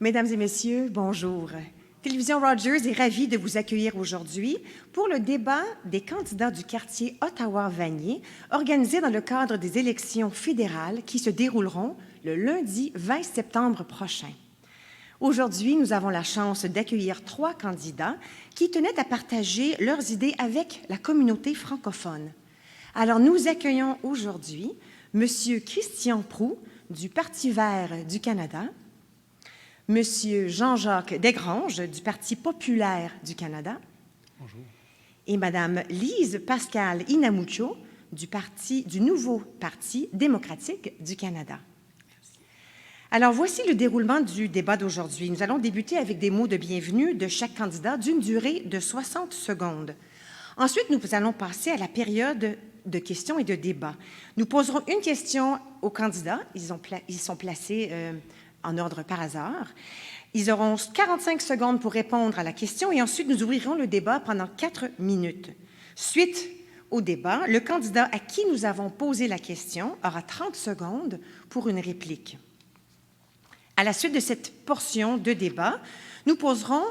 Mesdames et messieurs, bonjour. Télévision Rogers est ravie de vous accueillir aujourd'hui pour le débat des candidats du quartier Ottawa-Vanier organisé dans le cadre des élections fédérales qui se dérouleront le lundi 20 septembre prochain. Aujourd'hui, nous avons la chance d'accueillir 3 candidats qui tenaient à partager leurs idées avec la communauté francophone. Alors, nous accueillons aujourd'hui M. Christian Prou du Parti vert du Canada, M. Jean-Jacques Desgranges du Parti populaire du Canada. Bonjour. Et Mme Lise Pascale Inamucho du nouveau Parti démocratique du Canada. Merci. Alors, voici le déroulement du débat d'aujourd'hui. Nous allons débuter avec des mots de bienvenue de chaque candidat d'une durée de 60 secondes. Ensuite, nous allons passer à la période de questions et de débats. Nous poserons une question aux candidats. Ils sont placés en ordre par hasard. Ils auront 45 secondes pour répondre à la question et ensuite nous ouvrirons le débat pendant 4 minutes. Suite au débat, le candidat à qui nous avons posé la question aura 30 secondes pour une réplique. À la suite de cette portion de débat, nous poserons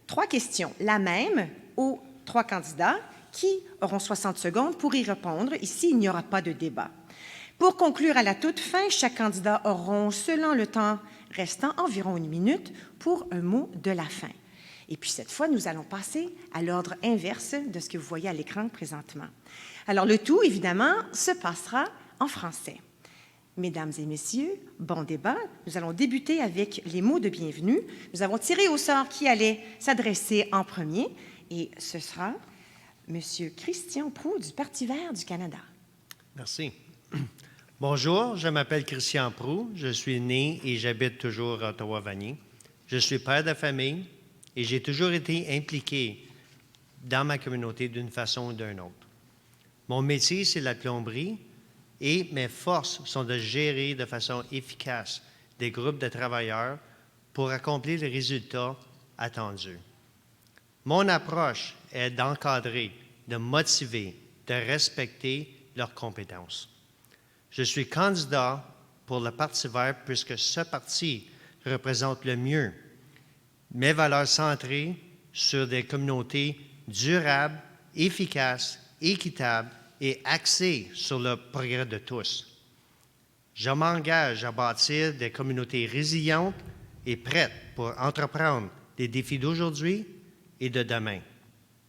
3 questions, la même aux 3 candidats qui auront 60 secondes pour y répondre. Ici, il n'y aura pas de débat. Pour conclure, à la toute fin, chaque candidat aura, selon le temps restant, environ 1 minute pour un mot de la fin. Et puis, cette fois, nous allons passer à l'ordre inverse de ce que vous voyez à l'écran présentement. Alors, le tout, évidemment, se passera en français. Mesdames et messieurs, bon débat. Nous allons débuter avec les mots de bienvenue. Nous avons tiré au sort qui allait s'adresser en premier, et ce sera M. Christian Prou du Parti vert du Canada. Merci. Bonjour, je m'appelle Christian Prou. Je suis né et j'habite toujours à Ottawa-Vanier. Je suis père de famille et j'ai toujours été impliqué dans ma communauté d'une façon ou d'une autre. Mon métier, c'est la plomberie et mes forces sont de gérer de façon efficace des groupes de travailleurs pour accomplir les résultats attendus. Mon approche est d'encadrer, de motiver, de respecter leurs compétences. Je suis candidat pour le Parti vert puisque ce parti représente le mieux mes valeurs centrées sur des communautés durables, efficaces, équitables et axées sur le progrès de tous. Je m'engage à bâtir des communautés résilientes et prêtes pour entreprendre les défis d'aujourd'hui et de demain.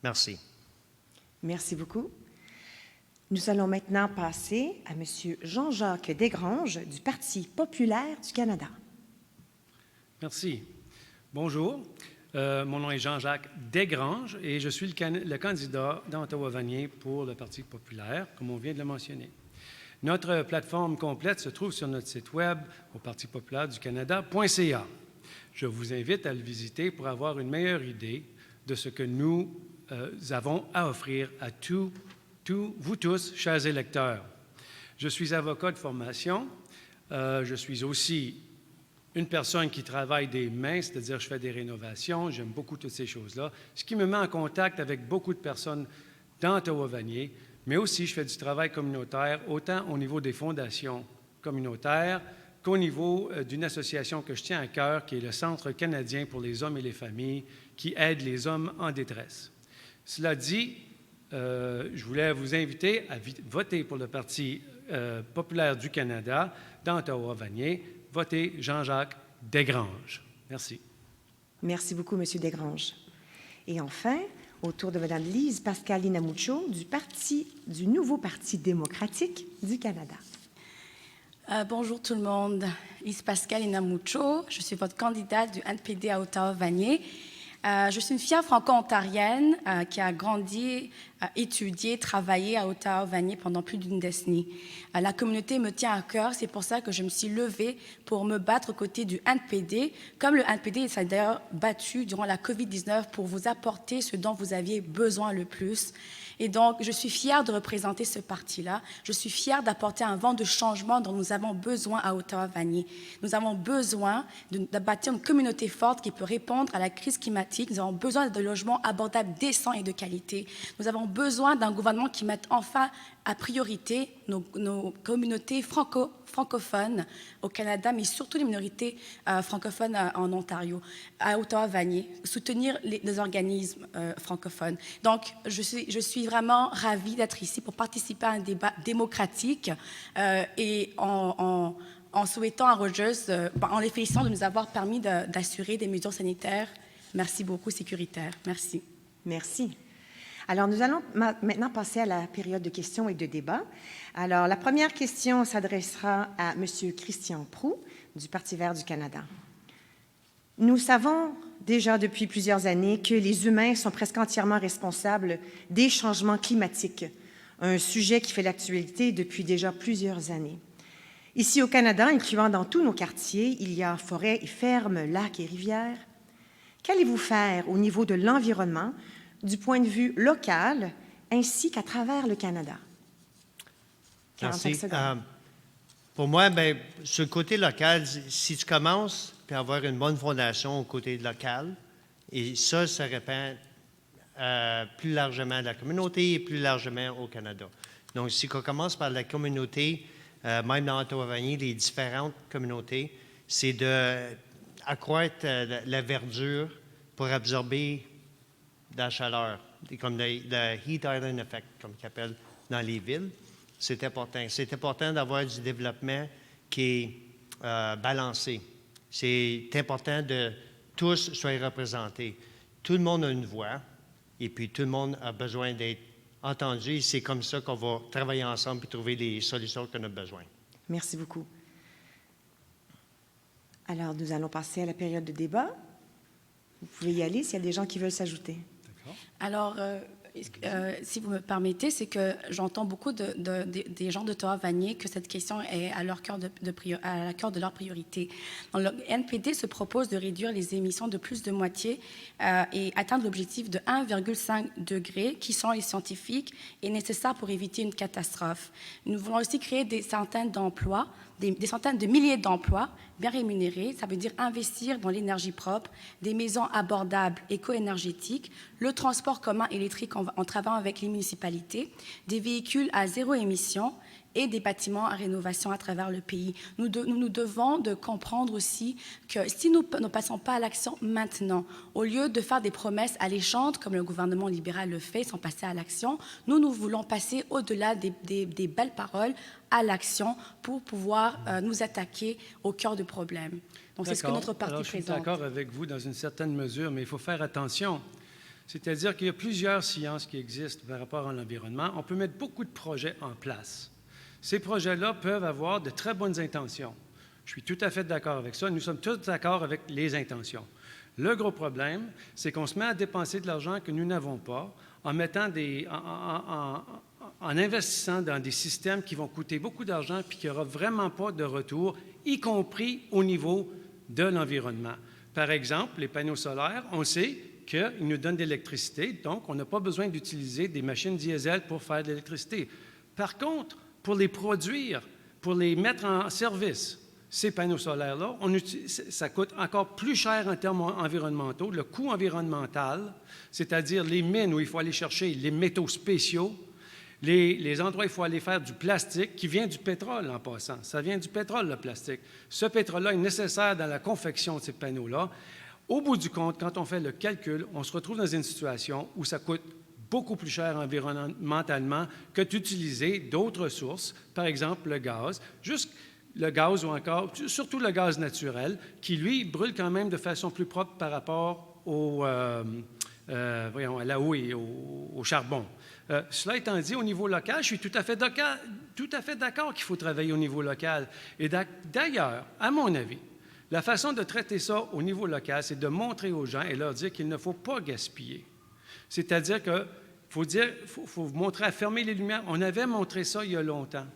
Merci. Merci beaucoup. Nous allons maintenant passer à M. Jean-Jacques Desgranges du Parti populaire du Canada. Merci. Bonjour. Mon nom est Jean-Jacques Desgranges et je suis le candidat d'Ottawa-Vanier pour le Parti populaire, comme on vient de le mentionner. Notre plateforme complète se trouve sur notre site web au parti-populaire-du-Canada.ca. Je vous invite à le visiter pour avoir une meilleure idée de ce que nous avons à offrir à vous tous, chers électeurs. Je suis avocat de formation. Je suis aussi une personne qui travaille des mains, c'est-à-dire je fais des rénovations. J'aime beaucoup toutes ces choses-là, ce qui me met en contact avec beaucoup de personnes dans Ottawa-Vanier, mais aussi je fais du travail communautaire, autant au niveau des fondations communautaires qu'au niveau d'une association que je tiens à cœur, qui est le Centre canadien pour les hommes et les familles, qui aide les hommes en détresse. Cela dit, je voulais vous inviter à voter pour le Parti populaire du Canada dans Ottawa-Vanier. Votez Jean-Jacques Desgranges. Merci. Merci beaucoup, M. Desgranges. Et enfin, au tour de Mme Lise Pascale Inamucho du nouveau Parti démocratique du Canada. Bonjour tout le monde. Lise Pascale Inamucho, je suis votre candidate du NPD à Ottawa-Vanier. Je suis une fière franco-ontarienne qui a grandi, étudié, travaillé à Ottawa-Vanier pendant plus d'une décennie. La communauté me tient à cœur, c'est pour ça que je me suis levée pour me battre aux côtés du NPD, comme le NPD s'est d'ailleurs battu durant la COVID-19 pour vous apporter ce dont vous aviez besoin le plus. Et donc, je suis fière de représenter ce parti-là. Je suis fière d'apporter un vent de changement dont nous avons besoin à Ottawa-Vanier. Nous avons besoin de bâtir une communauté forte qui peut répondre à la crise climatique climatique. Nous avons besoin de logements abordables, décents et de qualité. Nous avons besoin d'un gouvernement qui mette enfin à priorité nos communautés francophones au Canada, mais surtout les minorités francophones en Ontario, à Ottawa-Vanier, soutenir les organismes francophones. Donc, je suis vraiment ravie d'être ici pour participer à un débat démocratique et en souhaitant à Rogers, en les félicitant de nous avoir permis d'assurer des mesures sanitaires, merci beaucoup, sécuritaires. Merci. Merci. Alors, nous allons maintenant passer à la période de questions et de débats. Alors, la première question s'adressera à M. Christian Proulx, du Parti vert du Canada. Nous savons déjà depuis plusieurs années que les humains sont presque entièrement responsables des changements climatiques, un sujet qui fait l'actualité depuis déjà plusieurs années. Ici au Canada, incluant dans tous nos quartiers, il y a forêts et fermes, lacs et rivières. Qu'allez-vous faire au niveau de l'environnement du point de vue local, ainsi qu'à travers le Canada? 45 Merci. secondes. Pour moi, bien, sur le côté local, si tu commences à avoir une bonne fondation au côté local, et ça répand plus largement à la communauté et plus largement au Canada. Donc, si on commence par la communauté, même dans Ottawa-Vanier, les différentes communautés, c'est d'accroître la verdure pour absorber de la chaleur, comme le Heat Island Effect, comme ils appellent dans les villes. C'est important. C'est important d'avoir du développement qui est balancé. C'est important de tous soient représentés. Tout le monde a une voix et puis tout le monde a besoin d'être entendu. Et c'est comme ça qu'on va travailler ensemble et trouver les solutions qu'on a besoin. Merci beaucoup. Alors, nous allons passer à la période de débat. Vous pouvez y aller s'il y a des gens qui veulent s'ajouter. Alors, si vous me permettez, c'est que j'entends beaucoup des gens d'Ottawa-Vanier que cette question est à leur cœur à la cœur de leur priorité. Donc, le NPD se propose de réduire les émissions de plus de moitié et atteindre l'objectif de 1,5 degré, qui sont les scientifiques et nécessaires pour éviter une catastrophe. Nous voulons aussi créer des centaines d'emplois, des centaines de milliers d'emplois bien rémunérés. Ça veut dire investir dans l'énergie propre, des maisons abordables éco-énergétiques, le transport commun électrique en travaillant avec les municipalités, des véhicules à zéro émission et des bâtiments à rénovation à travers le pays. Nous devons de comprendre aussi que si nous ne passons pas à l'action maintenant, au lieu de faire des promesses alléchantes, comme le gouvernement libéral le fait, sans passer à l'action, nous voulons passer au-delà des belles paroles à l'action pour pouvoir nous attaquer au cœur du problème. Donc, c'est ce que notre parti présente. Je suis d'accord avec vous dans une certaine mesure, mais il faut faire attention. C'est-à-dire qu'il y a plusieurs sciences qui existent par rapport à l'environnement. On peut mettre beaucoup de projets en place. Ces projets-là peuvent avoir de très bonnes intentions. Je suis tout à fait d'accord avec ça. Nous sommes tous d'accord avec les intentions. Le gros problème, c'est qu'on se met à dépenser de l'argent que nous n'avons pas en investissant dans des systèmes qui vont coûter beaucoup d'argent puis qui n'aura vraiment pas de retour, y compris au niveau de l'environnement. Par exemple, les panneaux solaires, on sait qu'ils nous donnent de l'électricité, donc on n'a pas besoin d'utiliser des machines diesel pour faire de l'électricité. Par contre, pour les produire, pour les mettre en service, ces panneaux solaires-là, ça coûte encore plus cher en termes environnementaux. Le coût environnemental, c'est-à-dire les mines où il faut aller chercher les métaux spéciaux, les endroits où il faut aller faire du plastique, qui vient du pétrole en passant. Ça vient du pétrole, le plastique. Ce pétrole-là est nécessaire dans la confection de ces panneaux-là. Au bout du compte, quand on fait le calcul, on se retrouve dans une situation où ça coûte beaucoup plus cher environnementalement que d'utiliser d'autres sources, par exemple le gaz, juste le gaz ou encore, surtout le gaz naturel, qui, lui, brûle quand même de façon plus propre par rapport à la eau et au charbon. Cela étant dit, au niveau local, je suis tout à fait d'accord qu'il faut travailler au niveau local. Et d'ailleurs, à mon avis, la façon de traiter ça au niveau local, c'est de montrer aux gens et leur dire qu'il ne faut pas gaspiller. C'est-à-dire qu'il faut montrer à fermer les lumières. On avait montré ça il y a longtemps.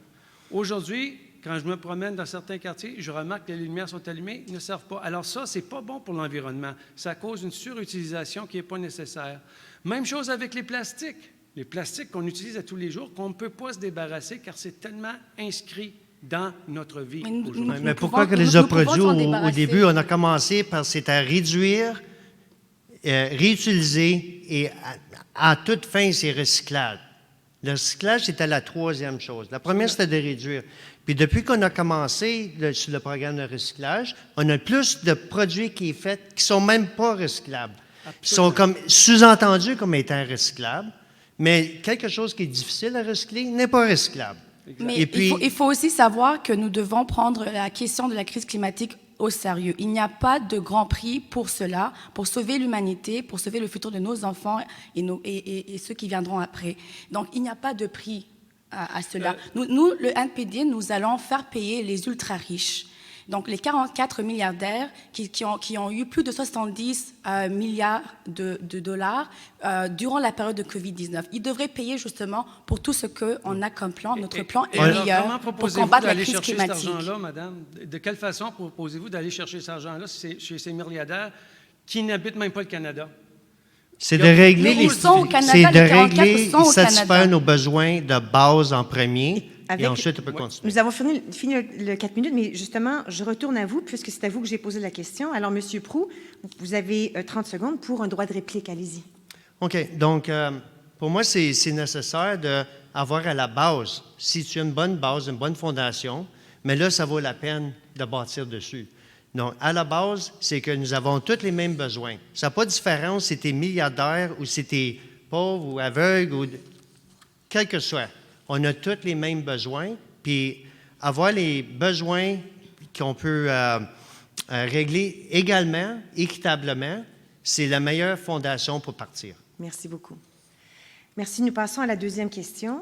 Aujourd'hui, quand je me promène dans certains quartiers, je remarque que les lumières sont allumées, ne servent pas. Alors ça, ce n'est pas bon pour l'environnement. Ça cause une surutilisation qui n'est pas nécessaire. Même chose avec les plastiques. Les plastiques qu'on utilise à tous les jours, qu'on ne peut pas se débarrasser car c'est tellement inscrit dans notre vie aujourd'hui. Mais pourquoi que les a produits au début, on a commencé par c'est à réduire réutiliser et à toute fin, c'est recyclage. Le recyclage, c'était la troisième chose. La première, c'était de réduire. Puis depuis qu'on a commencé sur le programme de recyclage, on a plus de produits qui sont faits qui ne sont même pas recyclables. Qui sont comme sous-entendus comme étant recyclables, mais quelque chose qui est difficile à recycler n'est pas recyclable. Mais Et puis, il faut aussi savoir que nous devons prendre la question de la crise climatique au sérieux. Il n'y a pas de grand prix pour cela, pour sauver l'humanité, pour sauver le futur de nos enfants et ceux qui viendront après. Donc, il n'y a pas de prix à cela. Nous, le NPD, nous allons faire payer les ultra-riches. Donc, les 44 milliardaires qui ont eu plus de 70 milliards de dollars durant la période de COVID-19, ils devraient payer justement pour tout ce qu'on a comme plan. Notre plan est meilleur pour combattre la crise climatique. Cet argent-là, madame? De quelle façon proposez-vous d'aller chercher cet argent-là chez ces milliardaires qui n'habitent même pas le Canada? c'est de régler satisfaire Canada. nos besoins de base en premier, et ensuite on peut continuer. Nous avons fini le 4 minutes, mais justement, je retourne à vous, puisque c'est à vous que j'ai posé la question. Alors, M. Proulx, vous avez 30 secondes pour un droit de réplique. Allez-y. OK. Donc, pour moi, c'est nécessaire d'avoir à la base, si tu as une bonne base, une bonne fondation, mais là, ça vaut la peine de bâtir dessus. Donc, à la base, c'est que nous avons tous les mêmes besoins. Ça n'a pas de différence si tu es milliardaire ou si tu es pauvre ou aveugle ou quel que soit. On a tous les mêmes besoins, puis avoir les besoins qu'on peut régler également, équitablement, c'est la meilleure fondation pour partir. Merci beaucoup. Merci. Nous passons à la deuxième question.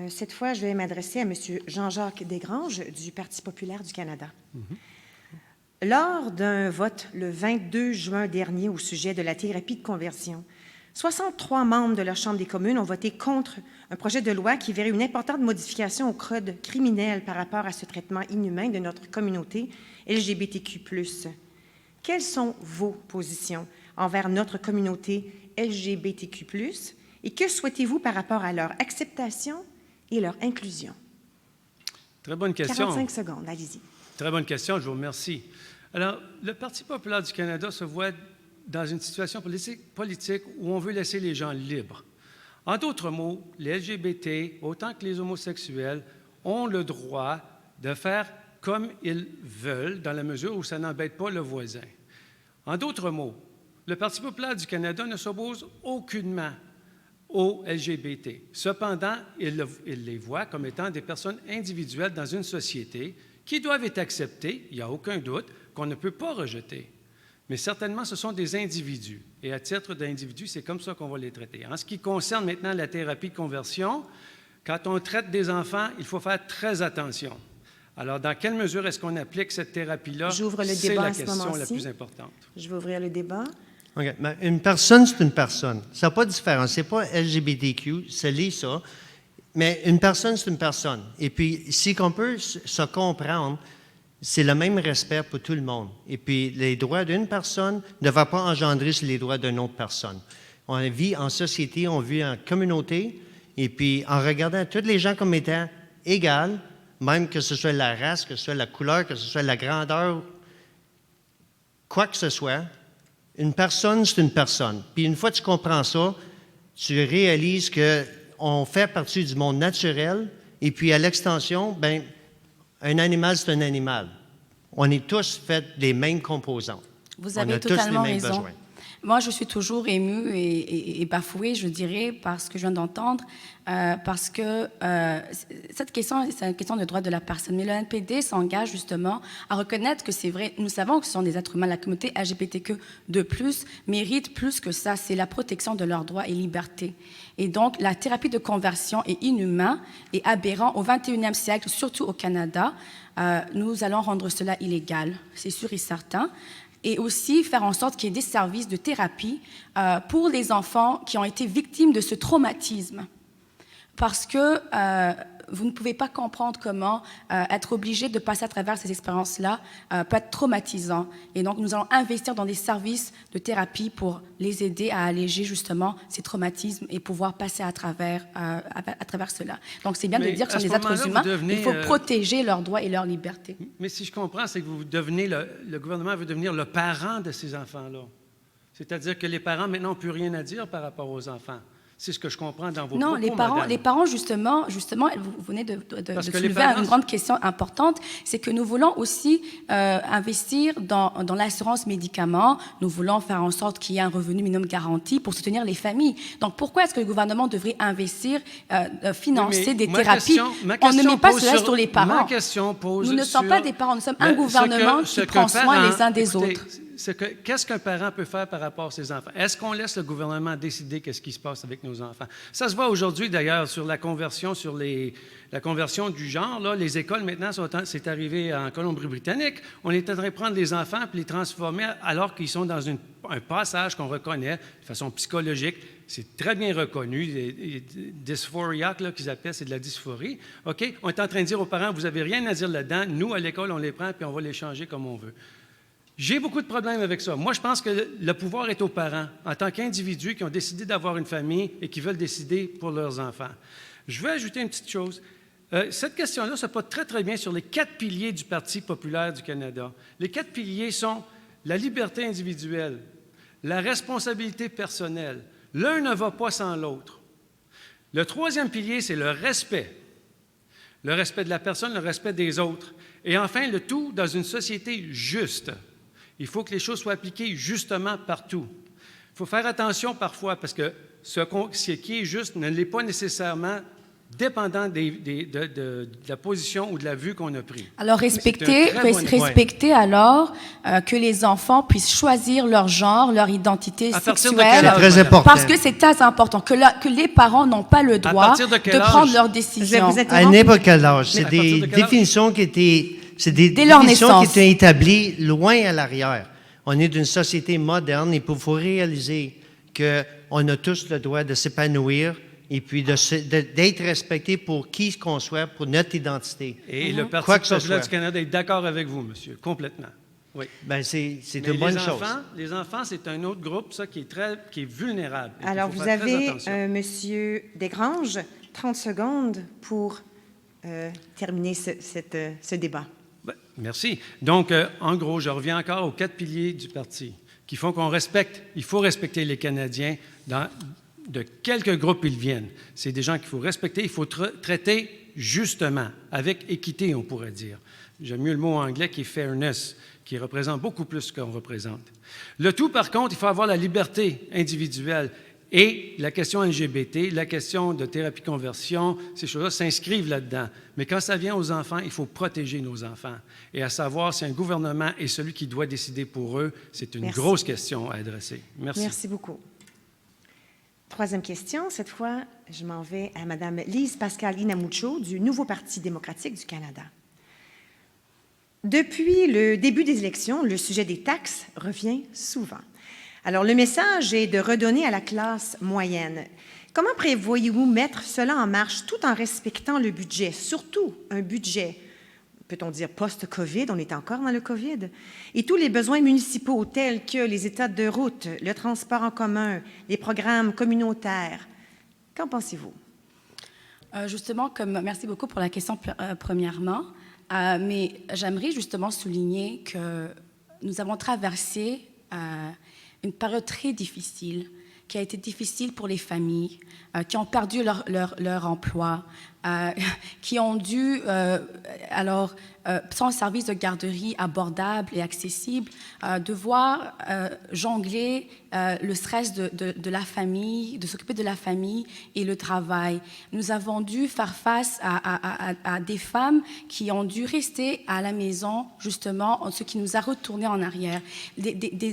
Cette fois, je vais m'adresser à M. Jean-Jacques Desgranges du Parti populaire du Canada. Lors d'un vote le 22 juin dernier au sujet de la thérapie de conversion, 63 membres de la Chambre des communes ont voté contre un projet de loi qui verrait une importante modification au code criminel par rapport à ce traitement inhumain de notre communauté LGBTQ+. Quelles sont vos positions envers notre communauté LGBTQ+, et que souhaitez-vous par rapport à leur acceptation et leur inclusion? Très bonne question. 45 secondes, allez-y. Très bonne question, je vous remercie. Alors, le Parti populaire du Canada se voit dans une situation politique où on veut laisser les gens libres. En d'autres mots, les LGBT, autant que les homosexuels, ont le droit de faire comme ils veulent, dans la mesure où ça n'embête pas le voisin. En d'autres mots, le Parti populaire du Canada ne s'oppose aucunement aux LGBT. Cependant, il les voit comme étant des personnes individuelles dans une société qui doivent être acceptées, il n'y a aucun doute, qu'on ne peut pas rejeter. Mais certainement, ce sont des individus. Et à titre d'individus, c'est comme ça qu'on va les traiter. En ce qui concerne maintenant la thérapie de conversion, quand on traite des enfants, il faut faire très attention. Alors, dans quelle mesure est-ce qu'on applique cette thérapie-là? J'ouvre le C'est débat la à ce question la moment-ci. plus importante. Je vais ouvrir le débat. OK. Mais une personne, c'est une personne. Ça n'a pas de différence. Ce n'est pas LGBTQ, c'est ça. Mais une personne, c'est une personne. Et puis, si on peut se comprendre, c'est le même respect pour tout le monde. Et puis, les droits d'une personne ne vont pas engendrer sur les droits d'une autre personne. On vit en société, on vit en communauté, et puis en regardant tous les gens comme étant égaux, même que ce soit la race, que ce soit la couleur, que ce soit la grandeur, quoi que ce soit, une personne, c'est une personne. Puis une fois que tu comprends ça, tu réalises qu'on fait partie du monde naturel, et puis à l'extension, bien, un animal, c'est un animal. On est tous faits des mêmes composants. Vous avez on a totalement tous les mêmes raison. besoins. Moi, je suis toujours émue et bafouée, je dirais, par ce que je viens d'entendre, parce que cette question, c'est une question de droit de la personne. Mais le NPD s'engage justement à reconnaître que c'est vrai, nous savons que ce sont des êtres humains, la communauté LGBTQ de plus mérite plus que ça, c'est la protection de leurs droits et libertés. Et donc, la thérapie de conversion est inhumaine et aberrant au 21e siècle, surtout au Canada. Nous allons rendre cela illégal, c'est sûr et certain. Et aussi faire en sorte qu'il y ait des services de thérapie pour les enfants qui ont été victimes de ce traumatisme. Parce que vous ne pouvez pas comprendre comment être obligé de passer à travers ces expériences-là peut être traumatisant. Et donc, nous allons investir dans des services de thérapie pour les aider à alléger justement ces traumatismes et pouvoir passer à travers cela. Donc, c'est bien de dire que ce sont des êtres humains. Il faut protéger leurs droits et leurs libertés. Mais si je comprends, c'est que vous devenez le gouvernement veut devenir le parent de ces enfants-là. C'est-à-dire que les parents, maintenant, n'ont plus rien à dire par rapport aux enfants. C'est ce que je comprends dans vos Non, propos, madame. les parents justement, vous venez de soulever parents, une grande question importante, c'est que nous voulons aussi investir dans l'assurance médicaments, nous voulons faire en sorte qu'il y ait un revenu minimum garanti pour soutenir les familles. Donc, pourquoi est-ce que le gouvernement devrait investir, financer des thérapies? On ne met pas cela sur les parents. Ma question pose nous ne sommes pas des parents, nous sommes un gouvernement qui prend soin les uns des autres. Qu'est-ce qu'un parent peut faire par rapport à ses enfants? Est-ce qu'on laisse le gouvernement décider qu'est-ce qui se passe avec nos enfants? Ça se voit aujourd'hui, d'ailleurs, sur la conversion, la conversion du genre. Là, les écoles, maintenant, c'est arrivé en Colombie-Britannique. On est en train de prendre les enfants et les transformer alors qu'ils sont dans un passage qu'on reconnaît de façon psychologique. C'est très bien reconnu. Dysphoria, qu'ils appellent, c'est de la dysphorie. OK? On est en train de dire aux parents, vous n'avez rien à dire là-dedans. Nous, à l'école, on les prend puis on va les changer comme on veut. J'ai beaucoup de problèmes avec ça. Moi, je pense que le pouvoir est aux parents, en tant qu'individus qui ont décidé d'avoir une famille et qui veulent décider pour leurs enfants. Je veux ajouter une petite chose. Cette question-là se porte très, très bien sur les 4 piliers du Parti populaire du Canada. Les 4 piliers sont la liberté individuelle, la responsabilité personnelle. L'un ne va pas sans l'autre. Le 3e pilier, c'est le respect. Le respect de la personne, le respect des autres. Et enfin, le tout dans une société juste. Il faut que les choses soient appliquées justement partout. Il faut faire attention parfois parce que ce qui est juste ne l'est pas nécessairement dépendant de la position ou de la vue qu'on a prise. Alors, respecter alors que les enfants puissent choisir leur genre, leur identité sexuelle. C'est très important. Parce que c'est très important, que les parents n'ont pas le droit de prendre leurs décisions. À n'importe quel âge. C'est des définitions qui étaient... C'est des définitions qui étaient établies loin à l'arrière. On est d'une société moderne et il faut réaliser qu'on a tous le droit de s'épanouir et puis d'être respecté pour qui qu'on soit, pour notre identité. Et le Parti populaire du Canada est d'accord avec vous, monsieur, complètement. Oui. Bien, c'est une bonne chose. Les enfants, c'est un autre groupe, ça, qui est vulnérable. Alors, vous avez, Monsieur Desgranges, 30 secondes pour terminer ce débat. Ben, merci. Donc, en gros, je reviens encore aux 4 piliers du parti qui font qu'on respecte. Il faut respecter les Canadiens de quelques groupes ils viennent. C'est des gens qu'il faut respecter. Il faut traiter justement, avec équité, on pourrait dire. J'aime mieux le mot anglais qui est « fairness », qui représente beaucoup plus ce qu'on représente. Le tout, par contre, il faut avoir la liberté individuelle. Et la question LGBT, la question de thérapie-conversion, ces choses-là s'inscrivent là-dedans. Mais quand ça vient aux enfants, il faut protéger nos enfants. Et à savoir si un gouvernement est celui qui doit décider pour eux, c'est une grosse question à adresser. Merci. Merci beaucoup. 3e question. Cette fois, je m'en vais à Mme Lise Pascal-Inamucho du Nouveau Parti démocratique du Canada. Depuis le début des élections, le sujet des taxes revient souvent. Alors, le message est de redonner à la classe moyenne. Comment prévoyez-vous mettre cela en marche tout en respectant le budget, surtout un budget, peut-on dire post-COVID, on est encore dans le COVID, et tous les besoins municipaux tels que les états de route, le transport en commun, les programmes communautaires? Qu'en pensez-vous? Justement, merci beaucoup pour la question premièrement, mais j'aimerais justement souligner que nous avons traversé une période très difficile, qui a été difficile pour les familles, qui ont perdu leur emploi, qui ont dû, sans service de garderie abordable et accessible, devoir jongler le stress de la famille, de s'occuper de la famille et le travail. Nous avons dû faire face à des femmes qui ont dû rester à la maison, justement, ce qui nous a retourné en arrière. Des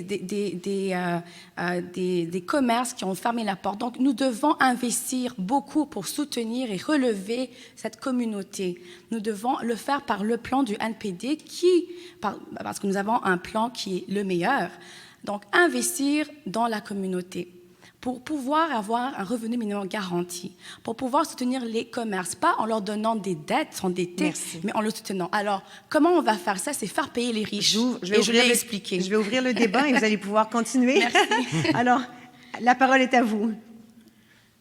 commerces qui ont fermé la porte. Donc, nous devons investir beaucoup pour soutenir et relever cette communauté. Nous devons le faire par le plan du NPD parce que nous avons un plan qui est le meilleur. Donc, investir dans la communauté pour pouvoir avoir un revenu minimum garanti, pour pouvoir soutenir les commerces, pas en leur donnant des dettes endettées, mais en le soutenant. Alors, comment on va faire ça? C'est faire payer les riches. Je l'ai expliqué. Je vais ouvrir le débat et vous allez pouvoir continuer. Merci. Alors, la parole est à vous.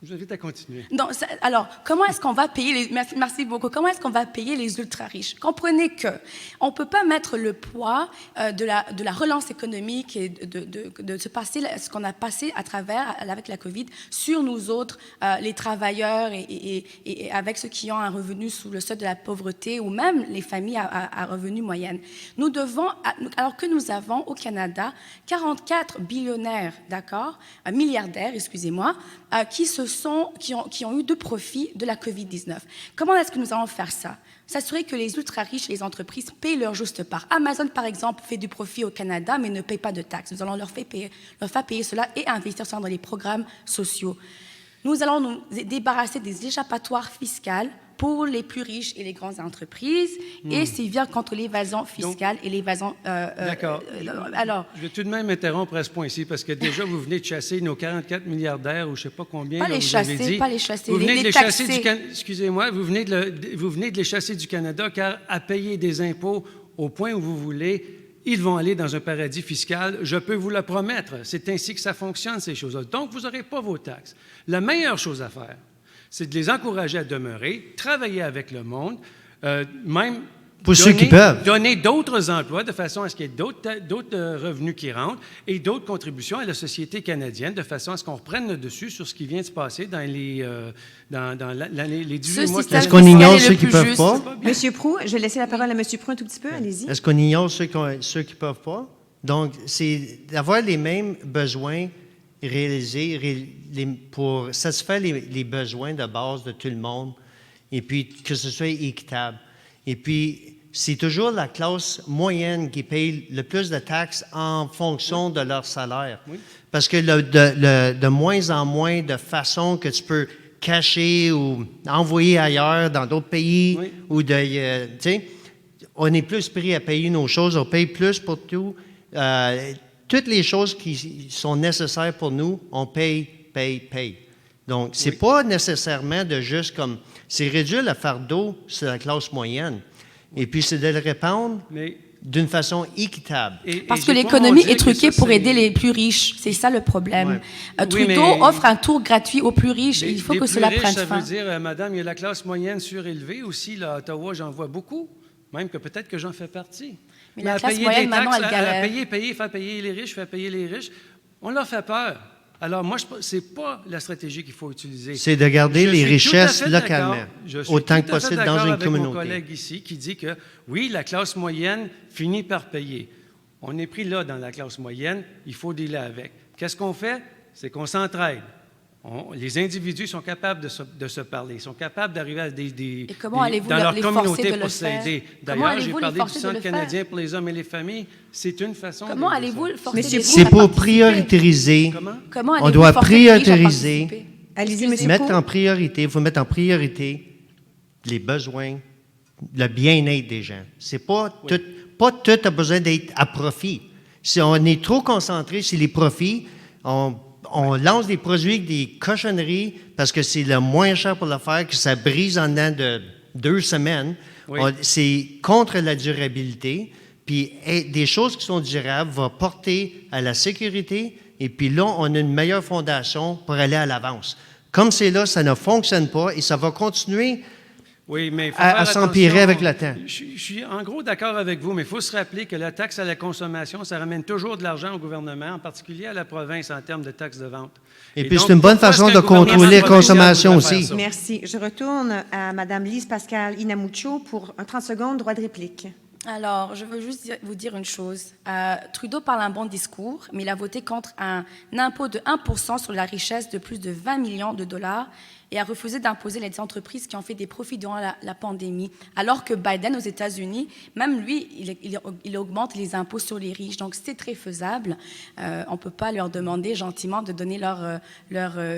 Je vous invite à continuer. Donc, alors, comment est-ce qu'on va payer les... Merci beaucoup. Comment est-ce qu'on va payer les ultra-riches? Comprenez qu'on ne peut pas mettre le poids de la relance économique et de ce qu'on a passé à travers, avec la COVID, sur nous autres, les travailleurs et avec ceux qui ont un revenu sous le seuil de la pauvreté ou même les familles à revenu moyen. Nous devons, alors que nous avons au Canada 44 billionnaires, d'accord, milliardaires, excusez-moi, qui ont eu de profit de la COVID-19. Comment est-ce que nous allons faire ça? S'assurer que les ultra-riches et les entreprises payent leur juste part. Amazon, par exemple, fait du profit au Canada, mais ne paye pas de taxes. Nous allons leur faire payer cela et investir ça dans les programmes sociaux. Nous allons nous débarrasser des échappatoires fiscales pour les plus riches et les grandes entreprises et sévir contre l'évasion fiscale et l'évasion... D'accord. Alors, je vais tout de même interrompre à ce point-ci parce que déjà, vous venez de chasser nos 44 milliardaires ou je ne sais pas combien. Pas les chasser. Vous venez de les chasser du Canada. Excusez-moi, vous venez de les chasser du Canada car à payer des impôts au point où vous voulez, ils vont aller dans un paradis fiscal. Je peux vous le promettre. C'est ainsi que ça fonctionne, ces choses-là. Donc, vous n'aurez pas vos taxes. La meilleure chose à faire, c'est de les encourager à demeurer, travailler avec le monde, même pour ceux qui peuvent. Donner d'autres emplois de façon à ce qu'il y ait d'autres revenus qui rentrent et d'autres contributions à la société canadienne de façon à ce qu'on reprenne le dessus sur ce qui vient de se passer dans les 18 mois. Est-ce qu'on ignore ceux qui ne peuvent pas? Monsieur Proulx, je vais laisser la parole à Monsieur Proulx un tout petit peu. Allez-y. Est-ce qu'on ignore ceux qui ne peuvent pas? Donc, c'est d'avoir les mêmes besoins réalisés pour satisfaire les besoins de base de tout le monde et puis que ce soit équitable. Et puis, c'est toujours la classe moyenne qui paye le plus de taxes en fonction de leur salaire. Oui. Parce que de moins en moins de façons que tu peux cacher ou envoyer ailleurs dans d'autres pays, ou tu sais, on est plus pris à payer nos choses, on paye plus pour tout. Toutes les choses qui sont nécessaires pour nous, on paye. Donc, c'est pas nécessairement de juste comme... C'est réduire le fardeau sur la classe moyenne. Et puis, c'est de le répandre d'une façon équitable. Parce que l'économie est truquée pour aider les plus riches. C'est ça le problème. Ouais. Trudeau offre un tour gratuit aux plus riches. Il faut que cela prenne fin. Ça veut dire, madame, il y a la classe moyenne surélevée aussi. Là, à Ottawa, j'en vois beaucoup. Même que peut-être que j'en fais partie. Mais la classe moyenne, maintenant, elle galère. Faire payer les riches, faire payer les riches. On leur fait peur. Alors, moi, ce n'est pas la stratégie qu'il faut utiliser. C'est de garder les richesses localement, autant que possible dans une communauté. Je suis mon collègue ici qui dit que, oui, la classe moyenne finit par payer. On est pris là dans la classe moyenne, il faut dealer avec. Qu'est-ce qu'on fait? C'est qu'on s'entraide. Les individus sont capables de se parler, ils sont capables d'arriver à Et comment allez-vous dans leur les communauté forcer pour s'aider. D'ailleurs, j'ai parlé du Centre canadien pour les hommes et les familles. C'est une façon. Comment allez-vous le forcer? C'est pour prioriser. Comment on doit prioriser. Allez-y, monsieur. Il faut mettre en priorité les besoins, le bien-être des gens. C'est pas tout a besoin d'être à profit. Si on est trop concentré sur les profits, on lance des produits avec des cochonneries parce que c'est le moins cher pour le faire, que ça brise en dedans de 2 semaines. Oui. C'est contre la durabilité. Puis des choses qui sont durables vont porter à la sécurité. Et puis là, on a une meilleure fondation pour aller à l'avance. Comme c'est là, ça ne fonctionne pas et ça va continuer à s'empirer avec le temps. Je suis en gros d'accord avec vous, mais il faut se rappeler que la taxe à la consommation, ça ramène toujours de l'argent au gouvernement, en particulier à la province en termes de taxes de vente. Et puis, c'est une bonne façon de contrôler la consommation aussi. Merci. Je retourne à Mme Lise Pascal Inamucho pour un 30 secondes, droit de réplique. Alors, je veux juste vous dire une chose. Trudeau parle un bon discours, mais il a voté contre un impôt de 1% sur la richesse de plus de 20 millions de dollars et a refusé d'imposer les entreprises qui ont fait des profits durant la pandémie. Alors que Biden, aux États-Unis, même lui, il augmente les impôts sur les riches. Donc, c'est très faisable. On ne peut pas leur demander gentiment de donner leurs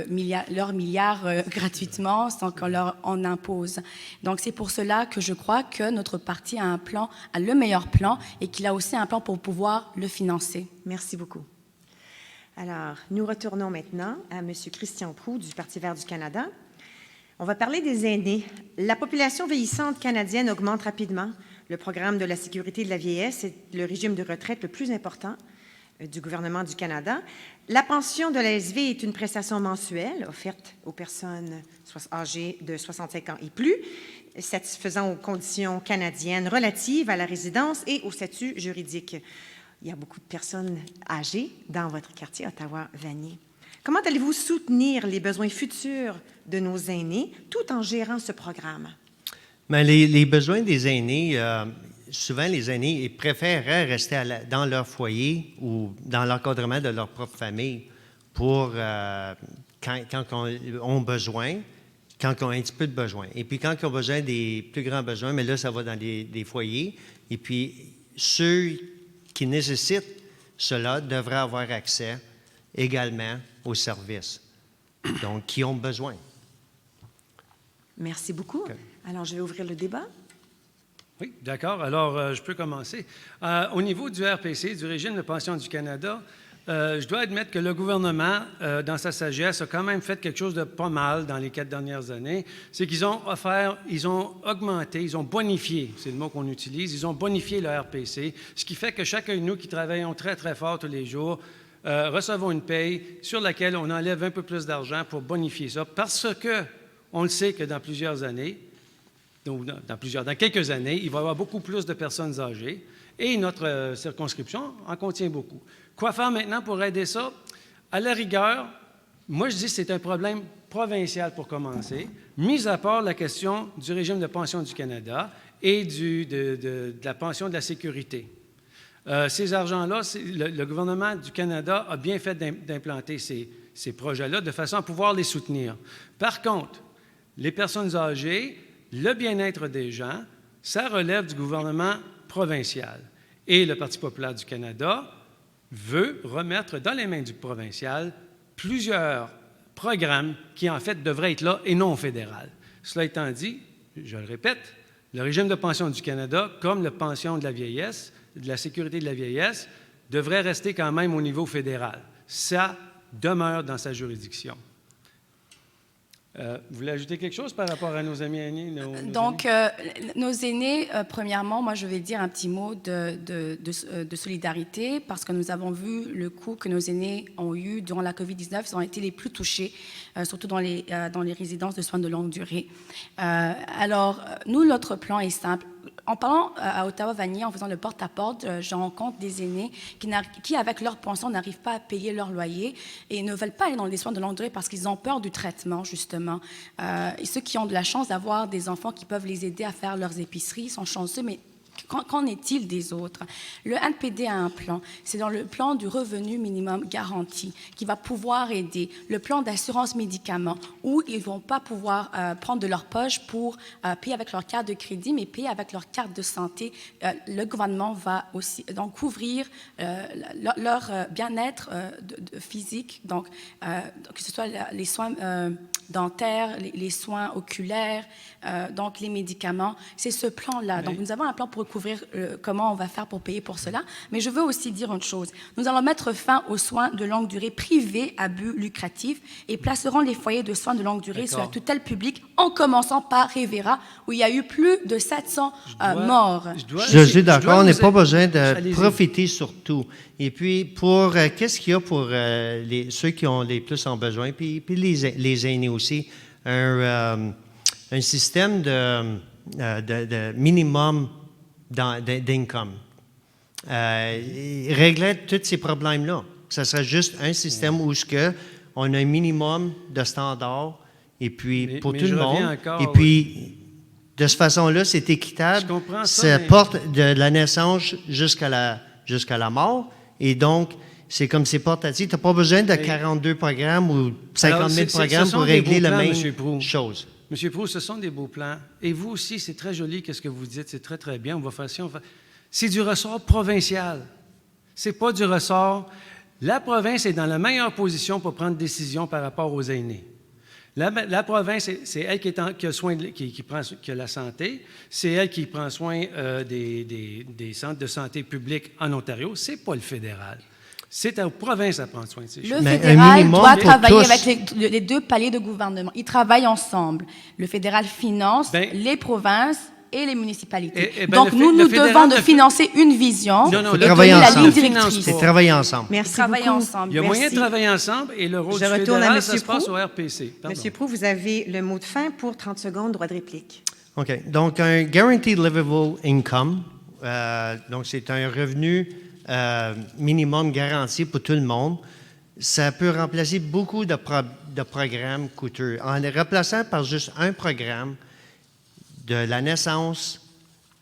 milliards gratuitement sans qu'on leur en impose. Donc, c'est pour cela que je crois que notre parti a un plan, a le meilleur plan et qu'il a aussi un plan pour pouvoir le financer. Merci beaucoup. Alors, nous retournons maintenant à M. Christian Proulx du Parti vert du Canada. On va parler des aînés. La population vieillissante canadienne augmente rapidement. Le programme de la sécurité de la vieillesse est le régime de retraite le plus important. du gouvernement du Canada. La pension de l'ASV est une prestation mensuelle offerte aux personnes âgées de 65 ans et plus, satisfaisant aux conditions canadiennes relatives à la résidence et au statut juridique. Il y a beaucoup de personnes âgées dans votre quartier Ottawa-Vanier. Comment allez-vous soutenir les besoins futurs de nos aînés tout en gérant ce programme? Mais les besoins des aînés, souvent les aînés ils préfèrent rester dans leur foyer ou dans l'encadrement de leur propre famille pour quand ils ont besoin, quand ils ont un petit peu de besoin. Et puis quand ils ont besoin des plus grands besoins, mais là, ça va dans des foyers. Et puis ceux qui nécessitent cela devraient avoir accès également aux services, donc qui ont besoin. Merci beaucoup. Okay. Alors, je vais ouvrir le débat. Oui, d'accord. Alors, je peux commencer. Au niveau du RPC, du Régime de pension du Canada, je dois admettre que le gouvernement, dans sa sagesse, a quand même fait quelque chose de pas mal dans les 4 dernières années. C'est qu'ils ont augmenté, ils ont bonifié, c'est le mot qu'on utilise, ils ont bonifié le RPC, ce qui fait que chacun de nous qui travaillons très, très fort tous les jours, recevons une paye sur laquelle on enlève un peu plus d'argent pour bonifier ça, parce que on le sait que dans plusieurs années, donc dans quelques années, il va y avoir beaucoup plus de personnes âgées et notre circonscription en contient beaucoup. Quoi faire maintenant pour aider ça? À la rigueur, moi je dis que c'est un problème provincial pour commencer, mis à part la question du régime de pension du Canada et de la pension de la sécurité. Ces argents-là, le gouvernement du Canada a bien fait d'implanter ces projets-là de façon à pouvoir les soutenir. Par contre, les personnes âgées, le bien-être des gens, ça relève du gouvernement provincial. Et le Parti populaire du Canada veut remettre dans les mains du provincial plusieurs programmes qui, en fait, devraient être là et non fédéral. Cela étant dit, je le répète, le régime de pension du Canada, comme la pension de la vieillesse, de la sécurité de la vieillesse, devrait rester quand même au niveau fédéral. Ça demeure dans sa juridiction. Vous voulez ajouter quelque chose par rapport à nos amis aînés? Nos aînés, premièrement, moi, je vais dire un petit mot de solidarité parce que nous avons vu le coût que nos aînés ont eu durant la COVID-19. Ils ont été les plus touchés, surtout dans les résidences de soins de longue durée. Alors, nous, notre plan est simple. En parlant à Ottawa-Vanier, en faisant le porte-à-porte, je rencontre des aînés qui, avec leur pension, n'arrivent pas à payer leur loyer et ne veulent pas aller dans les soins de longue durée parce qu'ils ont peur du traitement, justement. Et ceux qui ont de la chance d'avoir des enfants qui peuvent les aider à faire leurs épiceries sont chanceux, mais qu'en est-il des autres? Le NPD a un plan. C'est dans le plan du revenu minimum garanti qui va pouvoir aider. Le plan d'assurance médicaments où ils ne vont pas pouvoir prendre de leur poche pour payer avec leur carte de crédit, mais payer avec leur carte de santé. Le gouvernement va aussi donc couvrir leur bien-être physique, donc que ce soit les soins dentaires, les soins oculaires, donc les médicaments. C'est ce plan-là. Oui. Donc, nous avons un plan pour couvrir comment on va faire pour payer pour cela. Mais je veux aussi dire une chose. Nous allons mettre fin aux soins de longue durée privés à but lucratif et placerons les foyers de soins de longue durée sur la tutelle publique, en commençant par Rivera, où il y a eu plus de 700 morts. Je suis d'accord. On n'a pas besoin de profiter sur tout. Et puis, pour qu'est-ce qu'il y a pour ceux qui ont les plus en besoin, puis les aînés aussi, un système de minimum d'income. Régler tous ces problèmes-là. Ça serait juste un système où on a un minimum de standards et puis pour tout le monde. Et puis, de cette façon-là, c'est équitable. Ça porte de la naissance jusqu'à la mort. Et donc, c'est comme c'est portatif. Tu n'as pas besoin de 42 programmes ou 50 000 programmes pour régler la même chose. Monsieur Proulx, ce sont des beaux plans. Et vous aussi, c'est très joli ce que vous dites. C'est très, très bien. On va faire ça. C'est du ressort provincial. Ce n'est pas du ressort. La province est dans la meilleure position pour prendre décision par rapport aux aînés. La province, c'est elle qui a la santé. C'est elle qui prend soin des centres de santé publics en Ontario. Ce n'est pas le fédéral. C'est aux provinces à prendre soin de ces choses. Le fédéral doit travailler avec les deux paliers de gouvernement. Ils travaillent ensemble. Le fédéral finance les provinces et les municipalités. Eh ben, Donc, nous fédéral devons de ne fait- financer une vision, Non, non, et le travailler donner la ensemble. ligne finance directrice. pas. C'est travailler ensemble. Merci Travailler beaucoup. ensemble. Il y a moyen de Merci. travailler ensemble et le rôle Je du retourne à fédéral, M. ça se passe Proulx. au RPC. Pardon. Monsieur Proulx, vous avez le mot de fin pour 30 secondes, droit de réplique. OK. Donc, un Guaranteed Livable Income, donc c'est un revenu minimum garanti pour tout le monde. Ça peut remplacer beaucoup de programmes coûteux. En les remplaçant par juste un programme de la naissance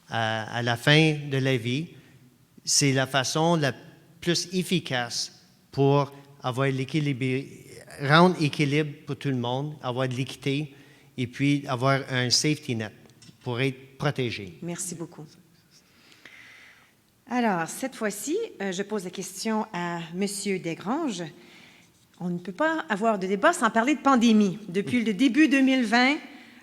à la fin de la vie, c'est la façon la plus efficace pour avoir rendre équilibre pour tout le monde, avoir de l'équité et puis avoir un safety net pour être protégé. Merci beaucoup. Alors, cette fois-ci, je pose la question à M. Desgranges. On ne peut pas avoir de débat sans parler de pandémie. Depuis le début 2020,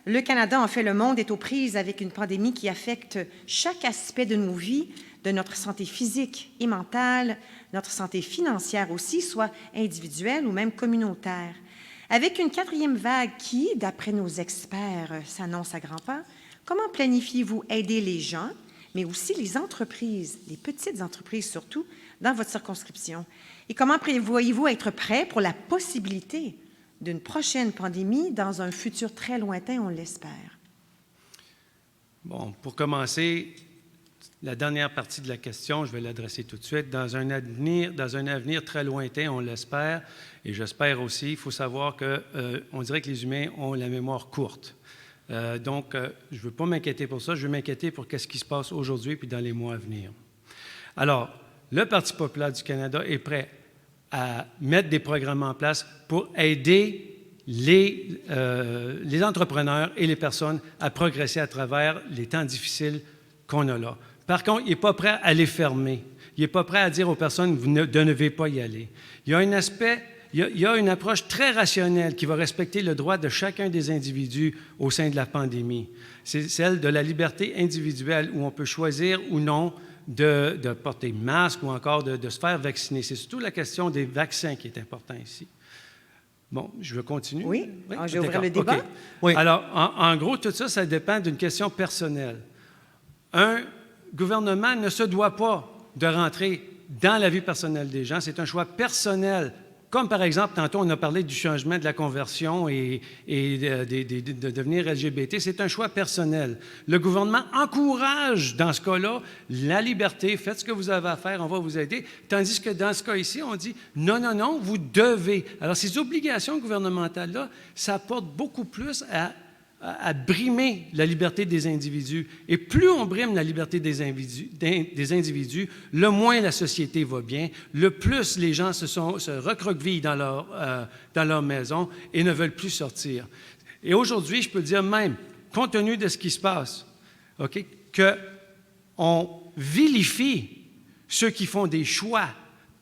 le Canada, en fait le monde, est aux prises avec une pandémie qui affecte chaque aspect de nos vies, de notre santé physique et mentale, notre santé financière aussi, soit individuelle ou même communautaire. Avec une 4e vague qui, d'après nos experts, s'annonce à grands pas, comment planifiez-vous aider les gens, mais aussi les entreprises, les petites entreprises surtout, dans votre circonscription? Et comment prévoyez-vous être prêt pour la possibilité d'une prochaine pandémie dans un futur très lointain, on l'espère? Bon, pour commencer, la dernière partie de la question, je vais l'adresser tout de suite. Dans un avenir très lointain, on l'espère, et j'espère aussi, il faut savoir qu'on dirait que les humains ont la mémoire courte. Donc, je ne veux pas m'inquiéter pour ça, je veux m'inquiéter pour ce qui se passe aujourd'hui puis dans les mois à venir. Alors, le Parti populaire du Canada est prêt à mettre des programmes en place pour aider les entrepreneurs et les personnes à progresser à travers les temps difficiles qu'on a là. Par contre, il n'est pas prêt à les fermer. Il n'est pas prêt à dire aux personnes, vous ne devez pas y aller. Il y a un aspect, il y a une approche très rationnelle qui va respecter le droit de chacun des individus au sein de la pandémie. C'est celle de la liberté individuelle où on peut choisir ou non de porter masque ou encore de se faire vacciner. C'est surtout la question des vaccins qui est importante ici. Bon, je vais continuer. Oui, je vais ouvrir le débat. Okay. Oui. Alors, en gros, tout ça, ça dépend d'une question personnelle. Un gouvernement ne se doit pas de rentrer dans la vie personnelle des gens. C'est un choix personnel. Comme par exemple, tantôt, on a parlé du changement de la conversion et de devenir LGBT. C'est un choix personnel. Le gouvernement encourage, dans ce cas-là, la liberté. Faites ce que vous avez à faire, on va vous aider. Tandis que dans ce cas ici, on dit non, non, non, vous devez. Alors, ces obligations gouvernementales-là, ça apporte beaucoup plus à brimer la liberté des individus. Et plus on brime la liberté des individus, le moins la société va bien, le plus les gens se recroquevillent dans leur maison et ne veulent plus sortir. Et aujourd'hui, je peux dire même, compte tenu de ce qui se passe, okay, qu'on vilifie ceux qui font des choix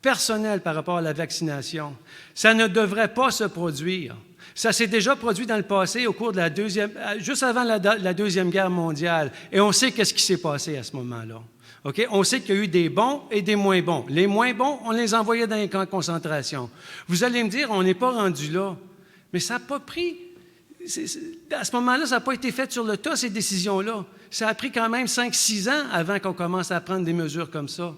personnels par rapport à la vaccination. Ça ne devrait pas se produire. Ça s'est déjà produit dans le passé au cours de juste avant la Deuxième Guerre mondiale. Et on sait qu'est-ce qui s'est passé à ce moment-là. Okay? On sait qu'il y a eu des bons et des moins bons. Les moins bons, on les envoyait dans les camps de concentration. Vous allez me dire, on n'est pas rendu là. Mais ça n'a pas pris... à ce moment-là, ça n'a pas été fait sur le tas, ces décisions-là. Ça a pris quand même 5-6 ans avant qu'on commence à prendre des mesures comme ça.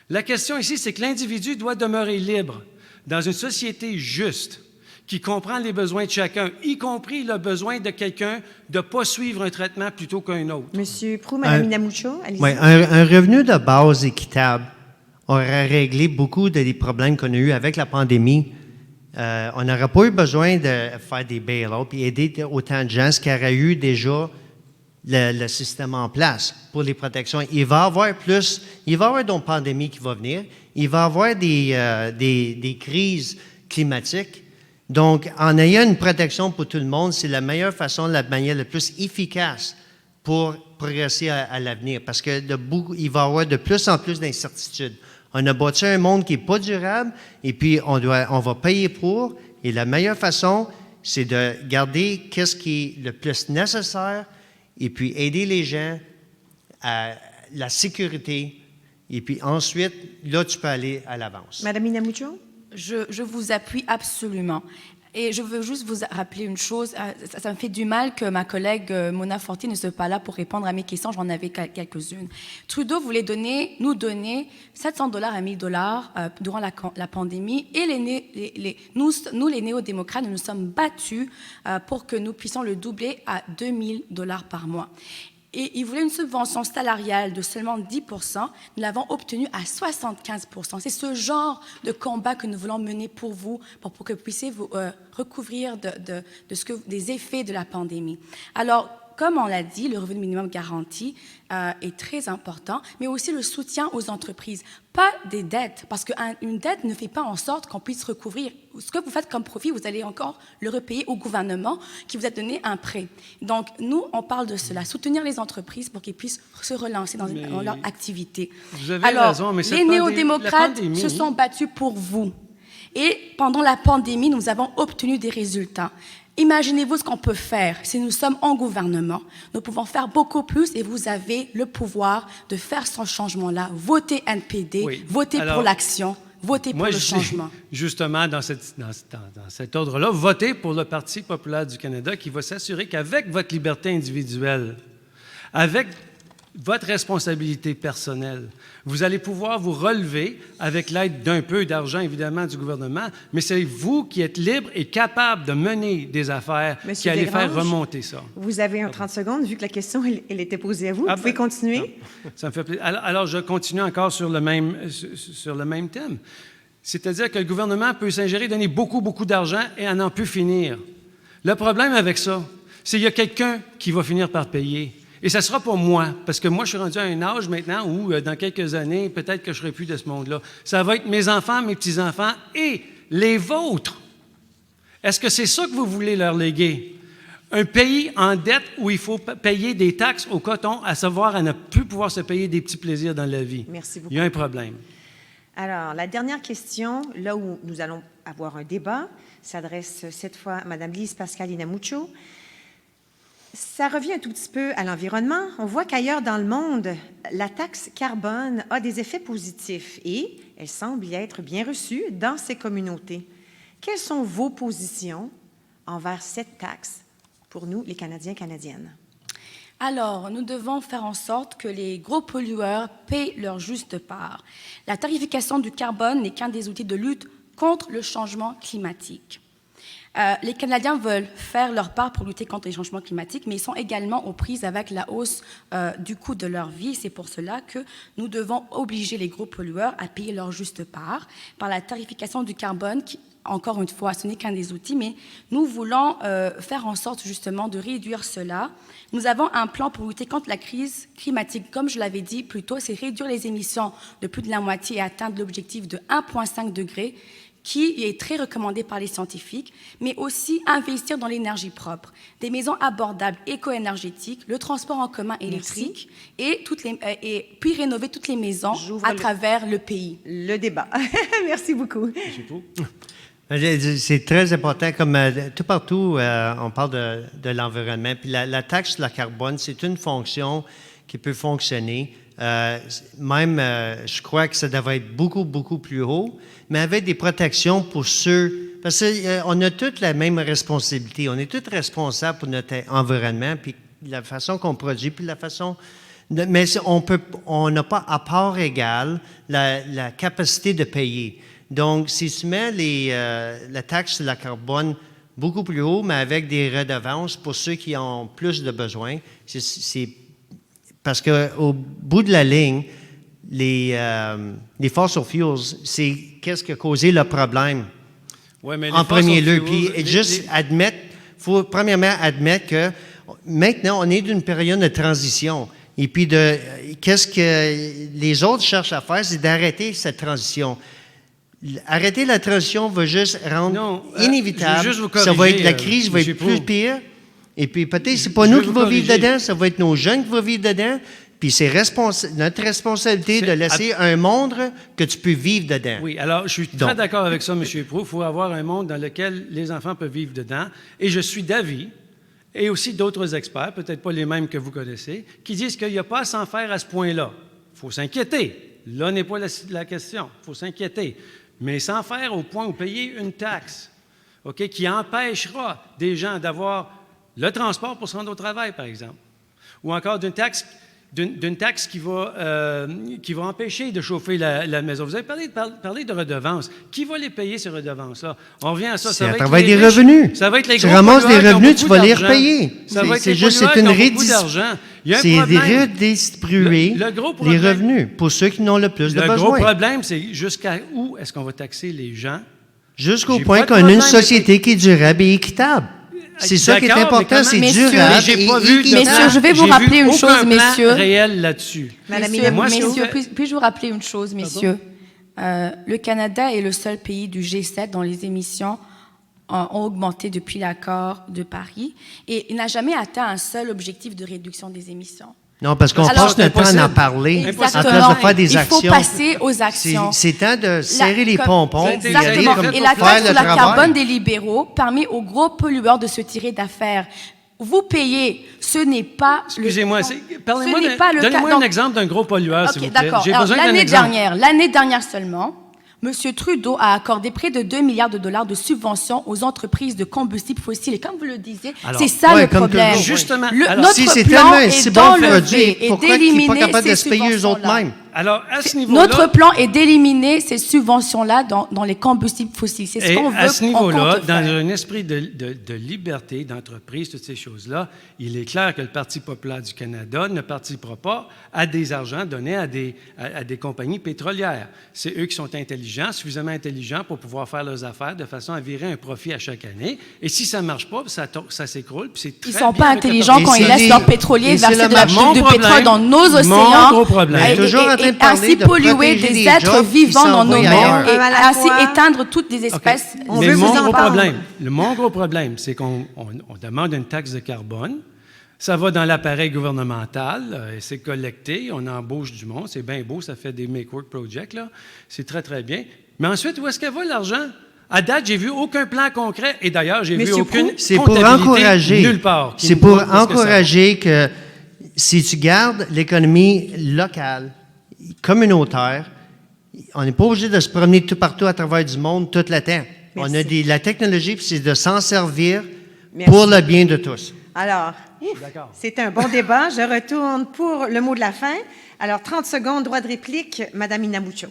La question ici, c'est que l'individu doit demeurer libre dans une société juste, qui comprend les besoins de chacun, y compris le besoin de quelqu'un de ne pas suivre un traitement plutôt qu'un autre. Monsieur Proulx, Mme Inamucho, allez-y. Oui, un revenu de base équitable aurait réglé beaucoup des problèmes qu'on a eus avec la pandémie. On n'aurait pas eu besoin de faire des bail-outs et aider autant de gens, ce qui aurait eu déjà le système en place pour les protections. Il va y avoir donc pandémie qui va venir, il va y avoir des crises climatiques. Donc, en ayant une protection pour tout le monde, c'est la meilleure façon, la manière la plus efficace pour progresser à l'avenir. Parce qu'il va y avoir de plus en plus d'incertitudes. On a bâti un monde qui n'est pas durable et puis on va payer pour. Et la meilleure façon, c'est de garder ce qui est le plus nécessaire et puis aider les gens à la sécurité. Et puis ensuite, là, tu peux aller à l'avance. Madame Inamucho? Je vous appuie absolument. Et je veux juste vous rappeler une chose, ça me fait du mal que ma collègue Mona Fortier ne soit pas là pour répondre à mes questions, j'en avais quelques-unes. Trudeau voulait nous donner $700 à $1,000 durant la pandémie, et nous, les néo-démocrates, nous nous sommes battus pour que nous puissions le doubler à $2,000 par mois. Et il voulait une subvention salariale de seulement 10%. Nous l'avons obtenue à 75%. C'est ce genre de combat que nous voulons mener pour vous, pour que vous puissiez vous recouvrir des effets de la pandémie. Alors, comme on l'a dit, le revenu minimum garanti est très important, mais aussi le soutien aux entreprises. Pas des dettes, parce qu'une dette ne fait pas en sorte qu'on puisse recouvrir. Ce que vous faites comme profit, vous allez encore le repayer au gouvernement qui vous a donné un prêt. Donc, nous, on parle de cela, soutenir les entreprises pour qu'ils puissent se relancer dans leur activité. Vous avez raison, mais les néo-démocrates se sont battus pour vous. Et pendant la pandémie, nous avons obtenu des résultats. Imaginez-vous ce qu'on peut faire si nous sommes en gouvernement. Nous pouvons faire beaucoup plus et vous avez le pouvoir de faire ce changement-là. Votez NPD, oui. Votez pour l'action, votez pour le changement. Justement, dans cet ordre-là, votez pour le Parti populaire du Canada qui va s'assurer qu'avec votre liberté individuelle, avec votre responsabilité personnelle, vous allez pouvoir vous relever avec l'aide d'un peu d'argent, évidemment, du gouvernement, mais c'est vous qui êtes libre et capable de mener des affaires qui allez faire remonter ça. Vous avez 30 secondes, vu que la question, elle était posée à vous. Vous pouvez continuer? Ça me fait plaisir. Alors, je continue encore sur le même thème. C'est-à-dire que le gouvernement peut s'ingérer, donner beaucoup, beaucoup d'argent et en plus finir. Le problème avec ça, c'est qu'il y a quelqu'un qui va finir par payer. Et ça sera pas moi, parce que moi, je suis rendu à un âge maintenant où, dans quelques années, peut-être que je ne serai plus de ce monde-là. Ça va être mes enfants, mes petits-enfants et les vôtres. Est-ce que c'est ça que vous voulez leur léguer? Un pays en dette où il faut payer des taxes au coton, à savoir à ne plus pouvoir se payer des petits plaisirs dans la vie. Merci beaucoup. Il y a un problème. Alors, la dernière question, là où nous allons avoir un débat, s'adresse cette fois à Mme Lise Pascaline-Amucho. Ça revient un tout petit peu à l'environnement. On voit qu'ailleurs dans le monde, la taxe carbone a des effets positifs et elle semble y être bien reçue dans ces communautés. Quelles sont vos positions envers cette taxe pour nous, les Canadiens et Canadiennes? Alors, nous devons faire en sorte que les gros pollueurs paient leur juste part. La tarification du carbone n'est qu'un des outils de lutte contre le changement climatique. Les Canadiens veulent faire leur part pour lutter contre les changements climatiques, mais ils sont également aux prises avec la hausse du coût de leur vie. C'est pour cela que nous devons obliger les gros pollueurs à payer leur juste part par la tarification du carbone, qui, encore une fois, ce n'est qu'un des outils, mais nous voulons faire en sorte justement de réduire cela. Nous avons un plan pour lutter contre la crise climatique. Comme je l'avais dit plus tôt, c'est réduire les émissions de plus de la moitié et atteindre l'objectif de 1,5 degré, qui est très recommandé par les scientifiques, mais aussi investir dans l'énergie propre, des maisons abordables éco-énergétiques, le transport en commun électrique et puis rénover toutes les maisons à travers le pays. Le débat. Merci beaucoup. C'est très important. Comme tout partout, on parle de l'environnement. Puis la taxe sur le carbone, c'est une fonction qui peut fonctionner. Je crois que ça devrait être beaucoup, beaucoup plus haut, mais avec des protections pour ceux... Parce qu'on a toutes la même responsabilité. On est tous responsables pour notre environnement, puis la façon qu'on produit, puis la façon... Mais on n'a pas à part égale la capacité de payer. Donc, si tu mets la taxe sur le carbone beaucoup plus haut, mais avec des redevances pour ceux qui ont plus de besoins, c'est parce qu'au bout de la ligne, les fossil fuels, c'est qu'est-ce qui a causé le problème en premier lieu. Puis faut premièrement admettre que maintenant, on est d'une période de transition. Et puis, qu'est-ce que les autres cherchent à faire, c'est d'arrêter cette transition. Arrêter la transition va juste rendre inévitable. Ça va être, la crise va être plus pire. Et puis peut-être c'est pas nous qui va vivre dedans, ça va être nos jeunes qui vont vivre dedans. Puis c'est notre responsabilité de laisser un monde que tu peux vivre dedans. Oui, alors je suis très d'accord avec ça, M. Proulx. Il faut avoir un monde dans lequel les enfants peuvent vivre dedans. Et je suis d'avis, et aussi d'autres experts, peut-être pas les mêmes que vous connaissez, qui disent qu'il n'y a pas à s'en faire à ce point-là. Il faut s'inquiéter. Là n'est pas la question. Il faut s'inquiéter. Mais sans faire au point où payer une taxe OK, qui empêchera des gens d'avoir le transport pour se rendre au travail, par exemple. Ou encore d'une taxe qui va empêcher de chauffer la maison. Vous avez parlé de redevances. Qui va les payer, ces redevances-là? On revient à ça. C'est à travers des revenus. Ça va être les tu gros ramasses des pollueurs revenus, qui ont tu vas les beaucoup d'argent. repayer. Ça va être C'est les juste, pollueurs c'est une qui ont beaucoup d'argent. Il y a un C'est problème. redistribuer Le gros les problème- revenus pour ceux qui n'ont le plus de Le besoin. gros problème, c'est jusqu'à où est-ce qu'on va taxer les gens? Jusqu'au J'ai point pas de qu'on a une problème société qui est durable et équitable. C'est ça qui est D'accord, mais important, comment- c'est Messieurs, durable J'ai et pas vu de équitable. Messieurs, je vais vous J'ai rappeler vu une aucun chose, plan messieurs. réel là-dessus. Madame Messieurs, Moi, ce que messieurs, vous faites- puis-je vous rappeler une chose, messieurs? Le Canada est le seul pays du G7 dont les émissions ont augmenté depuis l'accord de Paris et il n'a jamais atteint un seul objectif de réduction des émissions. Non, parce qu'on Alors, passe notre temps à en impossible. parler, en Exactement. place de faire des Il actions. faut passer aux actions. C'est temps de serrer les comme- pompons et y aller Exactement. comme Et la faire taxe le sur la travail. carbone des libéraux permet aux gros pollueurs de se tirer d'affaire. Vous payez, ce n'est pas Excusez-moi, Ce n'est pas le cas. donnez-moi un Donc- exemple d'un gros pollueur, s'il OK, vous plaît. d'accord. J'ai Alors, besoin d'un exemple. l'année dernière seulement, M. Trudeau a accordé près de 2 milliards de dollars de subventions aux entreprises de combustibles fossiles. Et comme vous le disiez, Alors, c'est ça ouais, le comme problème. toujours. Justement. Alors, Notre Si c'est plan tellement un est si bon d'enlever produit, et pourquoi ils ne sont d'éliminer pas capables de ces se payer eux autres subventions-là. mêmes? Alors, à ce niveau-là... Notre plan est d'éliminer ces subventions-là dans les combustibles fossiles. C'est ce Et qu'on veut. à ce niveau-là, compte dans faire. un esprit de liberté, d'entreprise, toutes ces choses-là, il est clair que le Parti populaire du Canada ne participera pas à des argents donnés à des compagnies pétrolières. C'est eux qui sont intelligents, suffisamment intelligents pour pouvoir faire leurs affaires de façon à virer un profit à chaque année. Et si ça ne marche pas, ça s'écroule. Puis c'est Ils ne très sont bien pas avec le intelligents Et quand ils c'est laissent des- leurs pétroliers et c'est verser le- mon du problème, pétrole dans nos mon océans gros problème. Mais toujours en train de et parler ainsi de polluer protéger des les êtres jobs qui vivants dans nos s'envoient mers ailleurs. et À la ainsi fois. éteindre toutes les OK. espèces. On Mais veut vous mon gros entendre. problème, c'est qu'on demande une taxe de carbone. Ça va dans l'appareil gouvernemental, c'est collecté, on embauche du monde, c'est bien beau, ça fait des Make-Work Projects, là. C'est très, très bien. Mais ensuite, où est-ce qu'elle va, l'argent? À date, j'ai vu aucun plan concret. Et d'ailleurs, j'ai vu Monsieur aucune Proulx, C'est pour comptabilité encourager. nulle part. qui C'est nous pour montre où est-ce que ça va. encourager que si tu gardes l'économie locale, communautaire, on n'est pas obligé de se promener tout partout à travers du monde tout le temps. On a Merci. la technologie, puis c'est de s'en servir Merci. pour le bien de tous. Alors, D'accord. c'est un bon débat. Je retourne pour le mot de la fin. Alors, 30 secondes, droit de réplique, Madame Inamucho.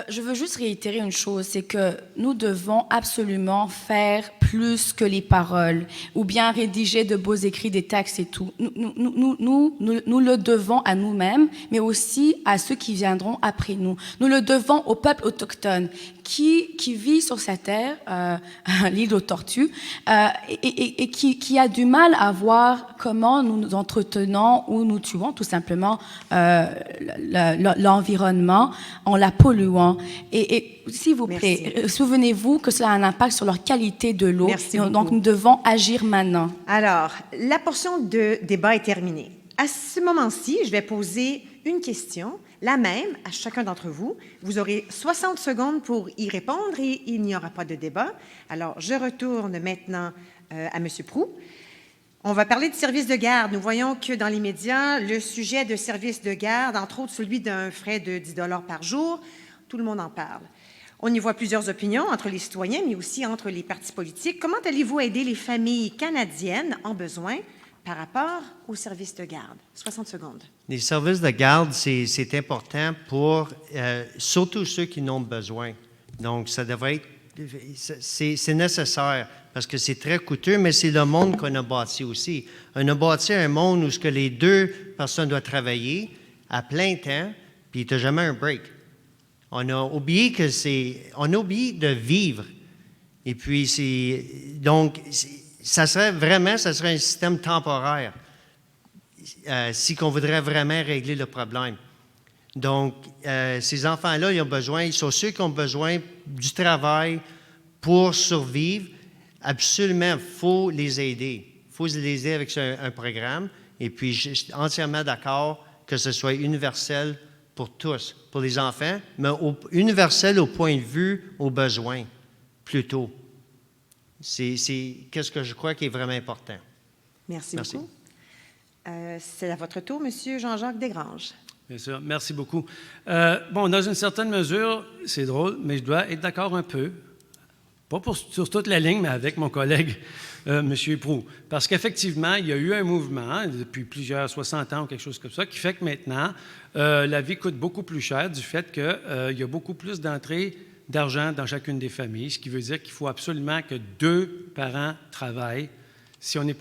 Je veux juste réitérer une chose, c'est que nous devons absolument faire plus que les paroles, ou bien rédiger de beaux écrits, des textes et tout. Nous le devons à nous-mêmes, mais aussi à ceux qui viendront après nous. Nous le devons au peuple autochtone qui vit sur cette terre, l'île aux tortues, et qui a du mal à voir comment nous nous entretenons ou nous tuons tout simplement l'environnement en la polluant. Et s'il vous plaît, souvenez-vous que cela a un impact sur leur qualité de l'eau. Merci Donc, beaucoup. nous devons agir maintenant. Alors, la portion de débat est terminée. À ce moment-ci, je vais poser une question, la même à chacun d'entre vous. Vous aurez 60 secondes pour y répondre et il n'y aura pas de débat. Alors, je retourne maintenant à M. Proulx. On va parler de services de garde. Nous voyons que dans les médias, le sujet de services de garde, entre autres celui d'un frais de 10 $ par jour, tout le monde en parle. On y voit plusieurs opinions entre les citoyens, mais aussi entre les partis politiques. Comment allez-vous aider les familles canadiennes en besoin par rapport aux services de garde? 60 secondes. Les services de garde, c'est important pour surtout ceux qui n'ont besoin. Donc, ça devrait être... C'est nécessaire parce que c'est très coûteux, mais c'est le monde qu'on a bâti aussi. On a bâti un monde où ce que les deux personnes doivent travailler à plein temps, puis tu n'as jamais un break. On a oublié on a oublié de vivre. Et puis, ça serait un système temporaire si on voudrait vraiment régler le problème. Donc, ces enfants-là, ils sont ceux qui ont besoin du travail pour survivre. Absolument, il faut les aider. Il faut les aider avec un programme. Et puis, je suis entièrement d'accord que ce soit universel pour tous, pour les enfants, mais universel au point de vue aux besoins, plutôt. C'est qu'est-ce que je crois qui est vraiment important. Merci Merci. beaucoup. C'est à votre tour, Monsieur Jean-Jacques Desgranges. Bien sûr, merci beaucoup. Bon, dans une certaine mesure, c'est drôle, mais je dois être d'accord un peu. pas sur toute la ligne, mais avec mon collègue M. Proulx. Parce qu'effectivement, il y a eu un mouvement depuis plusieurs 60 ans ou quelque chose comme ça qui fait que maintenant, la vie coûte beaucoup plus cher du fait qu'il y a beaucoup plus d'entrées d'argent dans chacune des familles, ce qui veut dire qu'il faut absolument que 2 parents travaillent si on est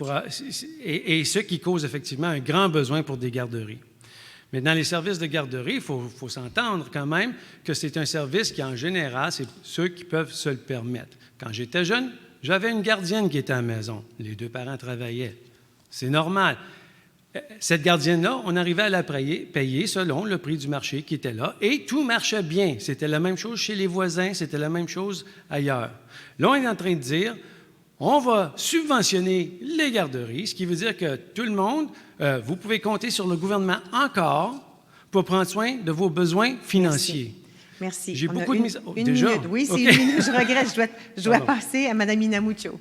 et ce qui cause effectivement un grand besoin pour des garderies. Mais dans les services de garderie, il faut s'entendre quand même que c'est un service qui, en général, c'est ceux qui peuvent se le permettre. Quand j'étais jeune, j'avais une gardienne qui était à la maison. Les 2 parents travaillaient. C'est normal. Cette gardienne-là, on arrivait à la payer selon le prix du marché qui était là, et tout marchait bien. C'était la même chose chez les voisins, c'était la même chose ailleurs. Là, on est en train de dire, on va subventionner les garderies, ce qui veut dire que tout le monde, vous pouvez compter sur le gouvernement encore pour prendre soin de vos besoins financiers. Merci. J'ai beaucoup de mise... Une déjà? minute, oui, c'est OK. une minute. Je regrette, je dois passer à Mme Inamucho.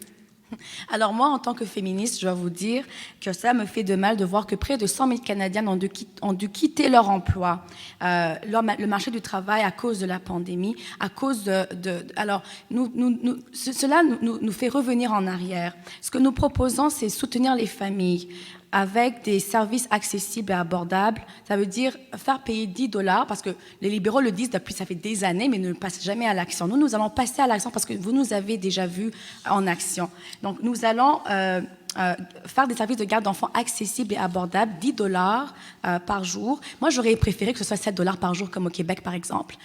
Alors moi, en tant que féministe, je dois vous dire que ça me fait de mal de voir que près de 100 000 Canadiens ont dû quitter leur emploi, le marché du travail à cause de la pandémie, à cause alors, cela nous fait revenir en arrière. Ce que nous proposons, c'est soutenir les familles avec des services accessibles et abordables. Ça veut dire faire payer 10 $ parce que les libéraux le disent depuis, ça fait des années, mais ne passent jamais à l'action. Nous allons passer à l'action parce que vous nous avez déjà vus en action. Donc, nous allons faire des services de garde d'enfants accessibles et abordables, 10 $ par jour. Moi, j'aurais préféré que ce soit 7 $ par jour, comme au Québec, par exemple.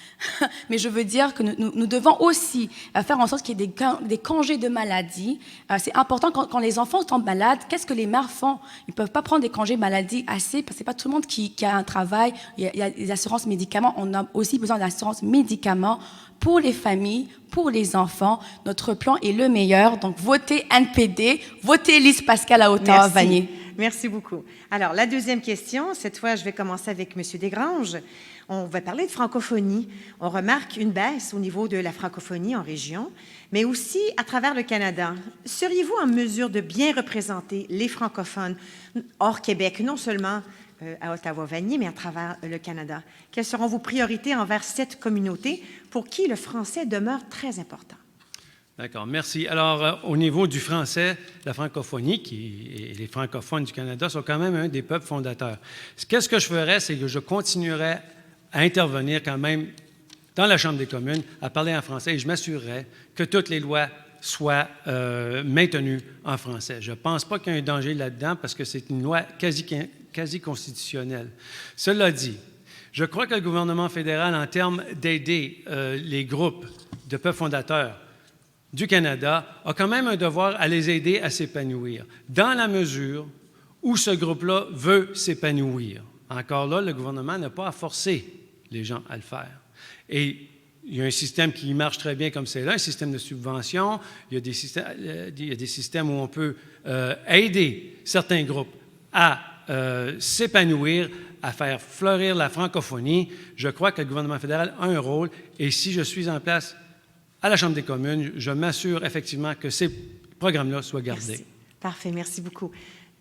Mais je veux dire que nous devons aussi faire en sorte qu'il y ait des congés de maladie. C'est important, quand les enfants tombent malades, qu'est-ce que les mères font? Ils ne peuvent pas prendre des congés maladie assez, parce que ce n'est pas tout le monde qui a un travail. Il y a des assurances médicaments. On a aussi besoin d'assurance médicaments pour les familles, pour les enfants. Notre plan est le meilleur. Donc, votez NPD, votez Lise Pascal à Ottawa-Vanier. Merci beaucoup. Alors, la deuxième question, cette fois, je vais commencer avec M. Desgranges. On va parler de francophonie. On remarque une baisse au niveau de la francophonie en région, mais aussi à travers le Canada. Seriez-vous en mesure de bien représenter les francophones hors Québec, non seulement à Ottawa-Vanier, mais à travers le Canada? Quelles seront vos priorités envers cette communauté pour qui le français demeure très important? D'accord, merci. Alors, au niveau du français, la francophonie, et les francophones du Canada sont quand même un des peuples fondateurs. Qu'est-ce que je ferais, c'est que je continuerais à intervenir quand même dans la Chambre des communes, à parler en français, et je m'assurerais que toutes les lois soient maintenues en français. Je ne pense pas qu'il y ait un danger là-dedans parce que c'est une loi quasi constitutionnelle. Cela dit, je crois que le gouvernement fédéral, en termes d'aider les groupes de peuples fondateurs du Canada, a quand même un devoir à les aider à s'épanouir, dans la mesure où ce groupe-là veut s'épanouir. Encore là, le gouvernement n'a pas à forcer les gens à le faire. Et il y a un système qui marche très bien comme c'est là, un système de subvention. Il y a des systèmes où on peut aider certains groupes à s'épanouir, à faire fleurir la francophonie. Je crois que le gouvernement fédéral a un rôle, et si je suis en place à la Chambre des communes, je m'assure effectivement que ces programmes-là soient gardés. Merci. Parfait, merci beaucoup.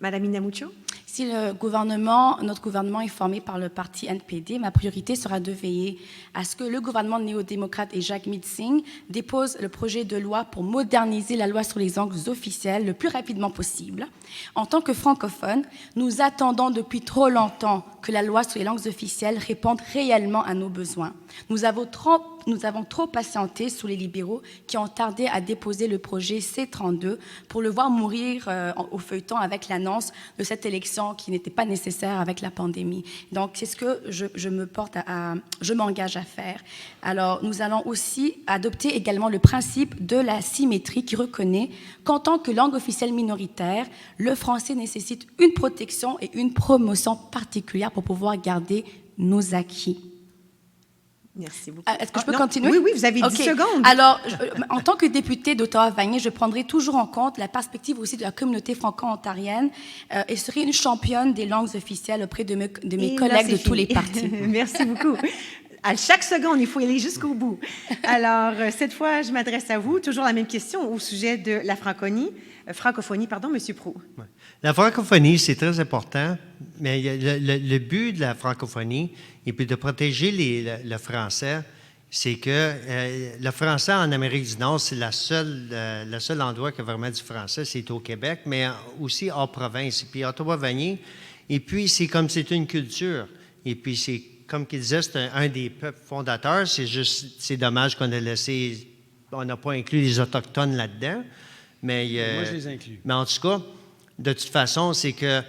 Madame Inamucho? Si notre gouvernement est formé par le parti NPD, ma priorité sera de veiller à ce que le gouvernement néo-démocrate et Jacques Meeting dépose le projet de loi pour moderniser la loi sur les langues officielles le plus rapidement possible. En tant que francophones, nous attendons depuis trop longtemps que la loi sur les langues officielles réponde réellement à nos besoins. Nous avons trop patienté sous les libéraux qui ont tardé à déposer le projet C-32 pour le voir mourir au feuilleton avec l'annonce de cette élection qui n'était pas nécessaire avec la pandémie. Donc, c'est ce que je m'engage à faire. Alors, nous allons aussi adopter également le principe de la symétrie qui reconnaît qu'en tant que langue officielle minoritaire, le français nécessite une protection et une promotion particulière pour pouvoir garder nos acquis. Merci beaucoup. Est-ce que je peux continuer? Oui, vous avez 10 secondes. Alors, en tant que députée d'Ottawa-Vanier, je prendrai toujours en compte la perspective aussi de la communauté franco-ontarienne et serai une championne des langues officielles auprès de mes collègues de tous les partis. Merci beaucoup. À chaque seconde, il faut y aller jusqu'au bout. Alors, cette fois, je m'adresse à vous. Toujours la même question au sujet de la francophonie, M. Proulx. Ouais. La francophonie, c'est très important, mais le but de la francophonie, et puis de protéger le français, c'est que le français en Amérique du Nord, c'est le seul endroit qui a vraiment du français, c'est au Québec, mais aussi hors province. Et puis Ottawa-Vanier, et puis c'est comme c'est une culture. Et puis c'est, comme qu'il disait, c'est un des peuples fondateurs. C'est dommage qu'on a laissé, on n'a pas inclus les Autochtones là-dedans. Mais, moi, je les inclus. Mais en tout cas, de toute façon, c'est que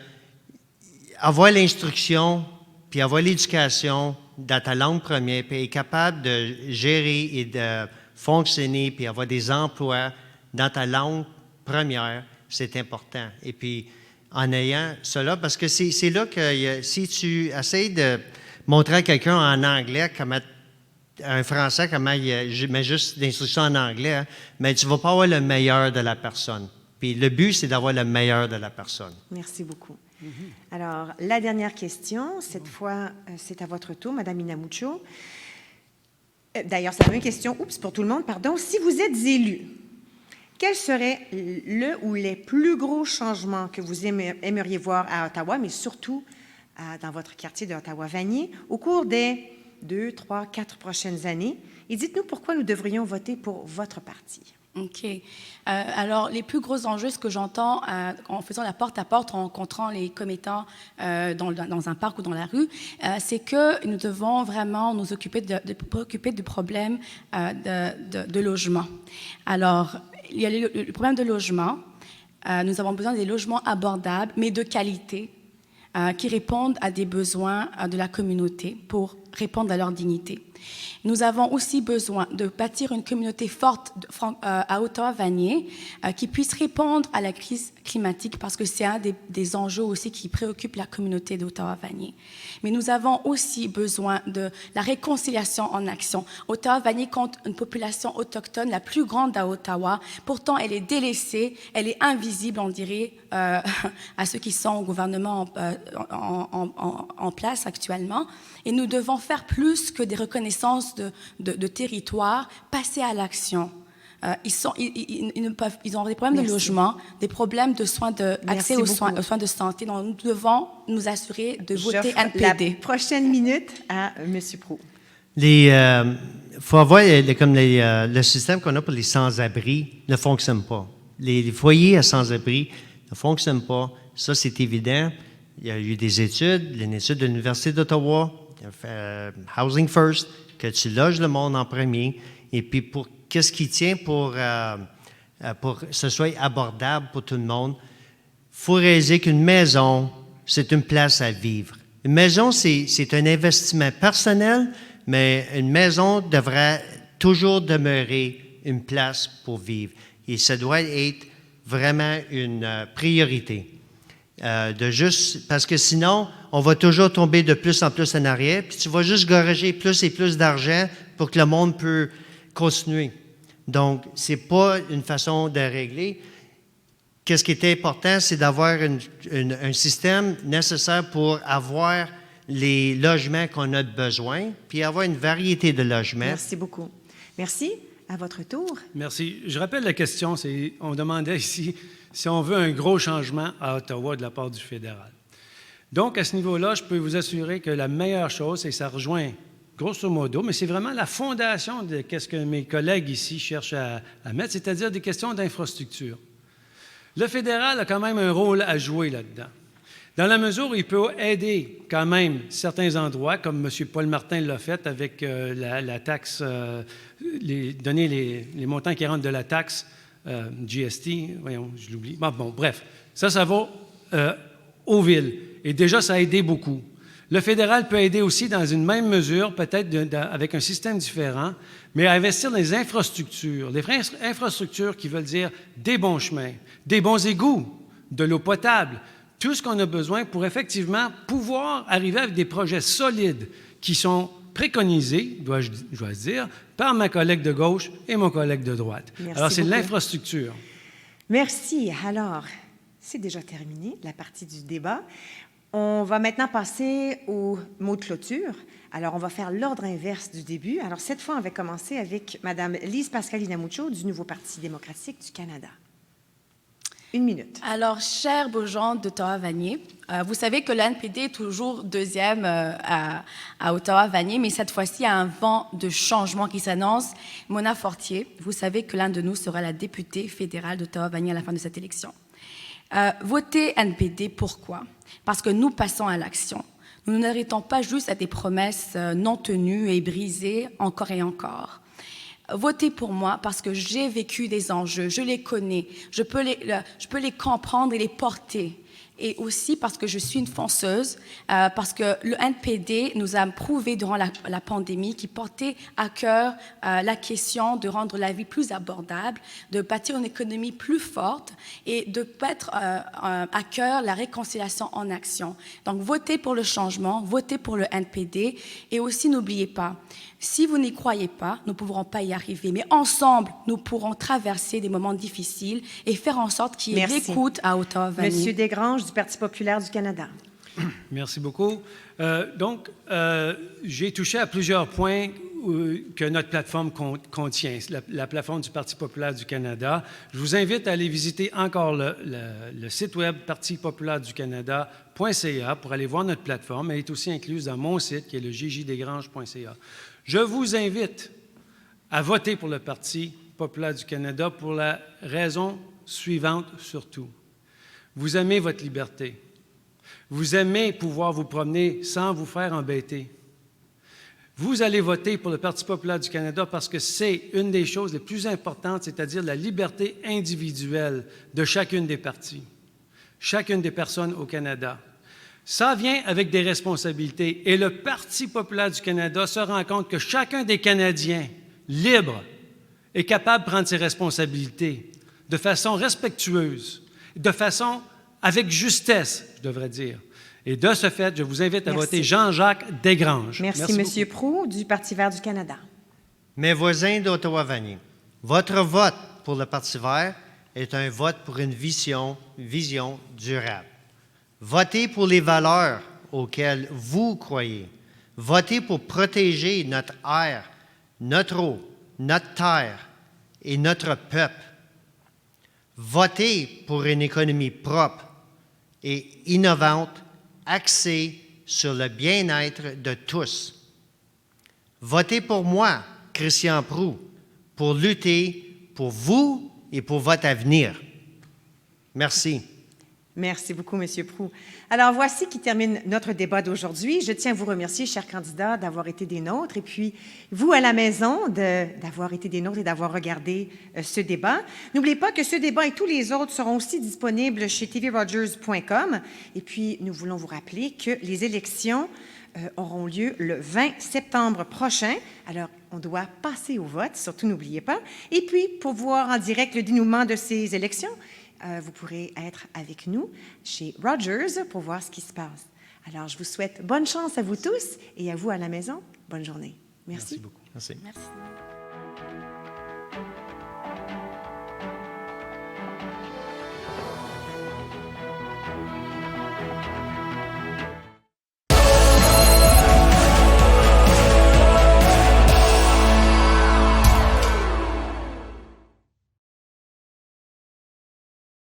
avoir l'instruction, puis avoir l'éducation dans ta langue première, puis être capable de gérer et de fonctionner, puis avoir des emplois dans ta langue première, c'est important. Et puis, en ayant cela, parce que c'est là que si tu essaies de montrer à quelqu'un en anglais comment un Français, comment je mets juste l'instruction en anglais, hein, mais tu ne vas pas avoir le meilleur de la personne. Puis le but, c'est d'avoir le meilleur de la personne. Merci beaucoup. Alors, la dernière question, cette fois, c'est à votre tour, Madame Inamucho. D'ailleurs, c'est la même question, pour tout le monde, pardon. Si vous êtes élu, quel serait le ou les plus gros changements que vous aimeriez voir à Ottawa, mais surtout dans votre quartier de Ottawa-Vanier, au cours des 2, 3, 4 prochaines années? Et dites-nous pourquoi nous devrions voter pour votre parti. OK. Alors, les plus gros enjeux, ce que j'entends en faisant la porte-à-porte, en rencontrant les commettants dans un parc ou dans la rue, c'est que nous devons vraiment nous occuper préoccuper du problème de logement. Alors, il y a le problème de logement. Nous avons besoin des logements abordables, mais de qualité, qui répondent à des besoins de la communauté pour répondre à leur dignité. Nous avons aussi besoin de bâtir une communauté forte à Ottawa-Vanier qui puisse répondre à la crise climatique parce que c'est un des enjeux aussi qui préoccupe la communauté d'Ottawa-Vanier. Mais nous avons aussi besoin de la réconciliation en action. Ottawa-Vanier compte une population autochtone la plus grande à Ottawa. Pourtant, elle est délaissée, elle est invisible, on dirait, à ceux qui sont au gouvernement en place actuellement. Et nous devons faire plus que des reconnaissances de territoire, passer à l'action. Ils ont des problèmes de logement, des problèmes de accès aux soins de santé. Donc, nous devons nous assurer de voter NPD. La prochaine minute à M. Proulx. Il faut avoir, le système qu'on a pour les sans-abri ne fonctionne pas. Les foyers à sans-abri ne fonctionnent pas. Ça, c'est évident. Il y a eu des études, une étude de l'Université d'Ottawa, Housing First, que tu loges le monde en premier. Et puis, qu'est-ce qui tient pour que ce soit abordable pour tout le monde? Il faut réaliser qu'une maison, c'est une place à vivre. Une maison, c'est un investissement personnel, mais une maison devrait toujours demeurer une place pour vivre. Et ça doit être vraiment une priorité. Parce que sinon, on va toujours tomber de plus en plus en arrière, puis tu vas juste garocher plus et plus d'argent pour que le monde peut continuer. Donc, ce n'est pas une façon de régler. Qu'est-ce qui est important, c'est d'avoir un système nécessaire pour avoir les logements qu'on a besoin, puis avoir une variété de logements. Merci beaucoup. Merci. À votre tour. Merci. Je rappelle la question, on demandait ici si on veut un gros changement à Ottawa de la part du fédéral. Donc, à ce niveau-là, je peux vous assurer que la meilleure chose, et ça rejoint grosso modo, mais c'est vraiment la fondation de ce que mes collègues ici cherchent à mettre, c'est-à-dire des questions d'infrastructure. Le fédéral a quand même un rôle à jouer là-dedans. Dans la mesure où il peut aider quand même certains endroits, comme M. Paul Martin l'a fait avec la taxe, donner les montants qui rentrent de la taxe GST, voyons, je l'oublie. Bon, bref, ça va aux villes. Et déjà, ça a aidé beaucoup. Le fédéral peut aider aussi dans une même mesure, peut-être avec un système différent, mais à investir dans les infrastructures. Les infrastructures qui veulent dire des bons chemins, des bons égouts, de l'eau potable, tout ce qu'on a besoin pour effectivement pouvoir arriver avec des projets solides qui sont préconisés, dois-je dire, par ma collègue de gauche et mon collègue de droite. Merci Alors, c'est beaucoup. l'infrastructure. Merci. Alors, c'est déjà terminé, la partie du débat. On va maintenant passer au mot de clôture. Alors, on va faire l'ordre inverse du début. Alors, cette fois, on va commencer avec Mme Lise Pascal Inamucho du Nouveau Parti démocratique du Canada. 1 minute. Alors, chers beaux gens d'Ottawa-Vanier, vous savez que le NPD est toujours deuxième à Ottawa-Vanier, mais cette fois-ci, il y a un vent de changement qui s'annonce. Mona Fortier, vous savez que l'un de nous sera la députée fédérale d'Ottawa-Vanier à la fin de cette élection. Votez NPD, pourquoi? Parce que nous passons à l'action. Nous n'arrêtons pas juste à des promesses non tenues et brisées encore et encore. Votez pour moi parce que j'ai vécu des enjeux, je les connais, je peux les comprendre et les porter. Et aussi parce que je suis une fonceuse, parce que le NPD nous a prouvé durant la pandémie qu'il portait à cœur la question de rendre la vie plus abordable, de bâtir une économie plus forte et de mettre à cœur la réconciliation en action. Donc, votez pour le changement, votez pour le NPD et aussi n'oubliez pas, si vous n'y croyez pas, nous ne pourrons pas y arriver. Mais ensemble, nous pourrons traverser des moments difficiles et faire en sorte qu'il y ait l'écoute à Ottawa-Vanier. Monsieur Desgranges du Parti populaire du Canada. Merci beaucoup. J'ai touché à plusieurs points que notre plateforme contient, la plateforme du Parti populaire du Canada. Je vous invite à aller visiter encore le site web partipopulaireducanada.ca pour aller voir notre plateforme. Elle est aussi incluse dans mon site, qui est le jjdesgranges.ca. Je vous invite à voter pour le Parti populaire du Canada pour la raison suivante surtout. Vous aimez votre liberté. Vous aimez pouvoir vous promener sans vous faire embêter. Vous allez voter pour le Parti populaire du Canada parce que c'est une des choses les plus importantes, c'est-à-dire la liberté individuelle de chacune des parties, chacune des personnes au Canada. Ça vient avec des responsabilités et le Parti populaire du Canada se rend compte que chacun des Canadiens libres est capable de prendre ses responsabilités de façon respectueuse, de façon avec justesse, je devrais dire. Et de ce fait, je vous invite à voter Jean-Jacques Desgranges. Merci M. Proulx du Parti vert du Canada. Mes voisins d'Ottawa-Vanier, votre vote pour le Parti vert est un vote pour une vision durable. Votez pour les valeurs auxquelles vous croyez. Votez pour protéger notre air, notre eau, notre terre et notre peuple. Votez pour une économie propre et innovante, axée sur le bien-être de tous. Votez pour moi, Christian Proulx, pour lutter pour vous et pour votre avenir. Merci. Merci beaucoup, M. Proulx. Alors, voici qui termine notre débat d'aujourd'hui. Je tiens à vous remercier, chers candidats, d'avoir été des nôtres et puis vous, à la maison, d'avoir été des nôtres et d'avoir regardé ce débat. N'oubliez pas que ce débat et tous les autres seront aussi disponibles chez tvrogers.com. Et puis, nous voulons vous rappeler que les élections auront lieu le 20 septembre prochain. Alors, on doit passer au vote, surtout n'oubliez pas. Et puis, pour voir en direct le dénouement de ces élections, vous pourrez être avec nous chez Rogers pour voir ce qui se passe. Alors, je vous souhaite bonne chance à vous tous et à vous à la maison. Bonne journée. Merci. Merci beaucoup. Merci. Merci.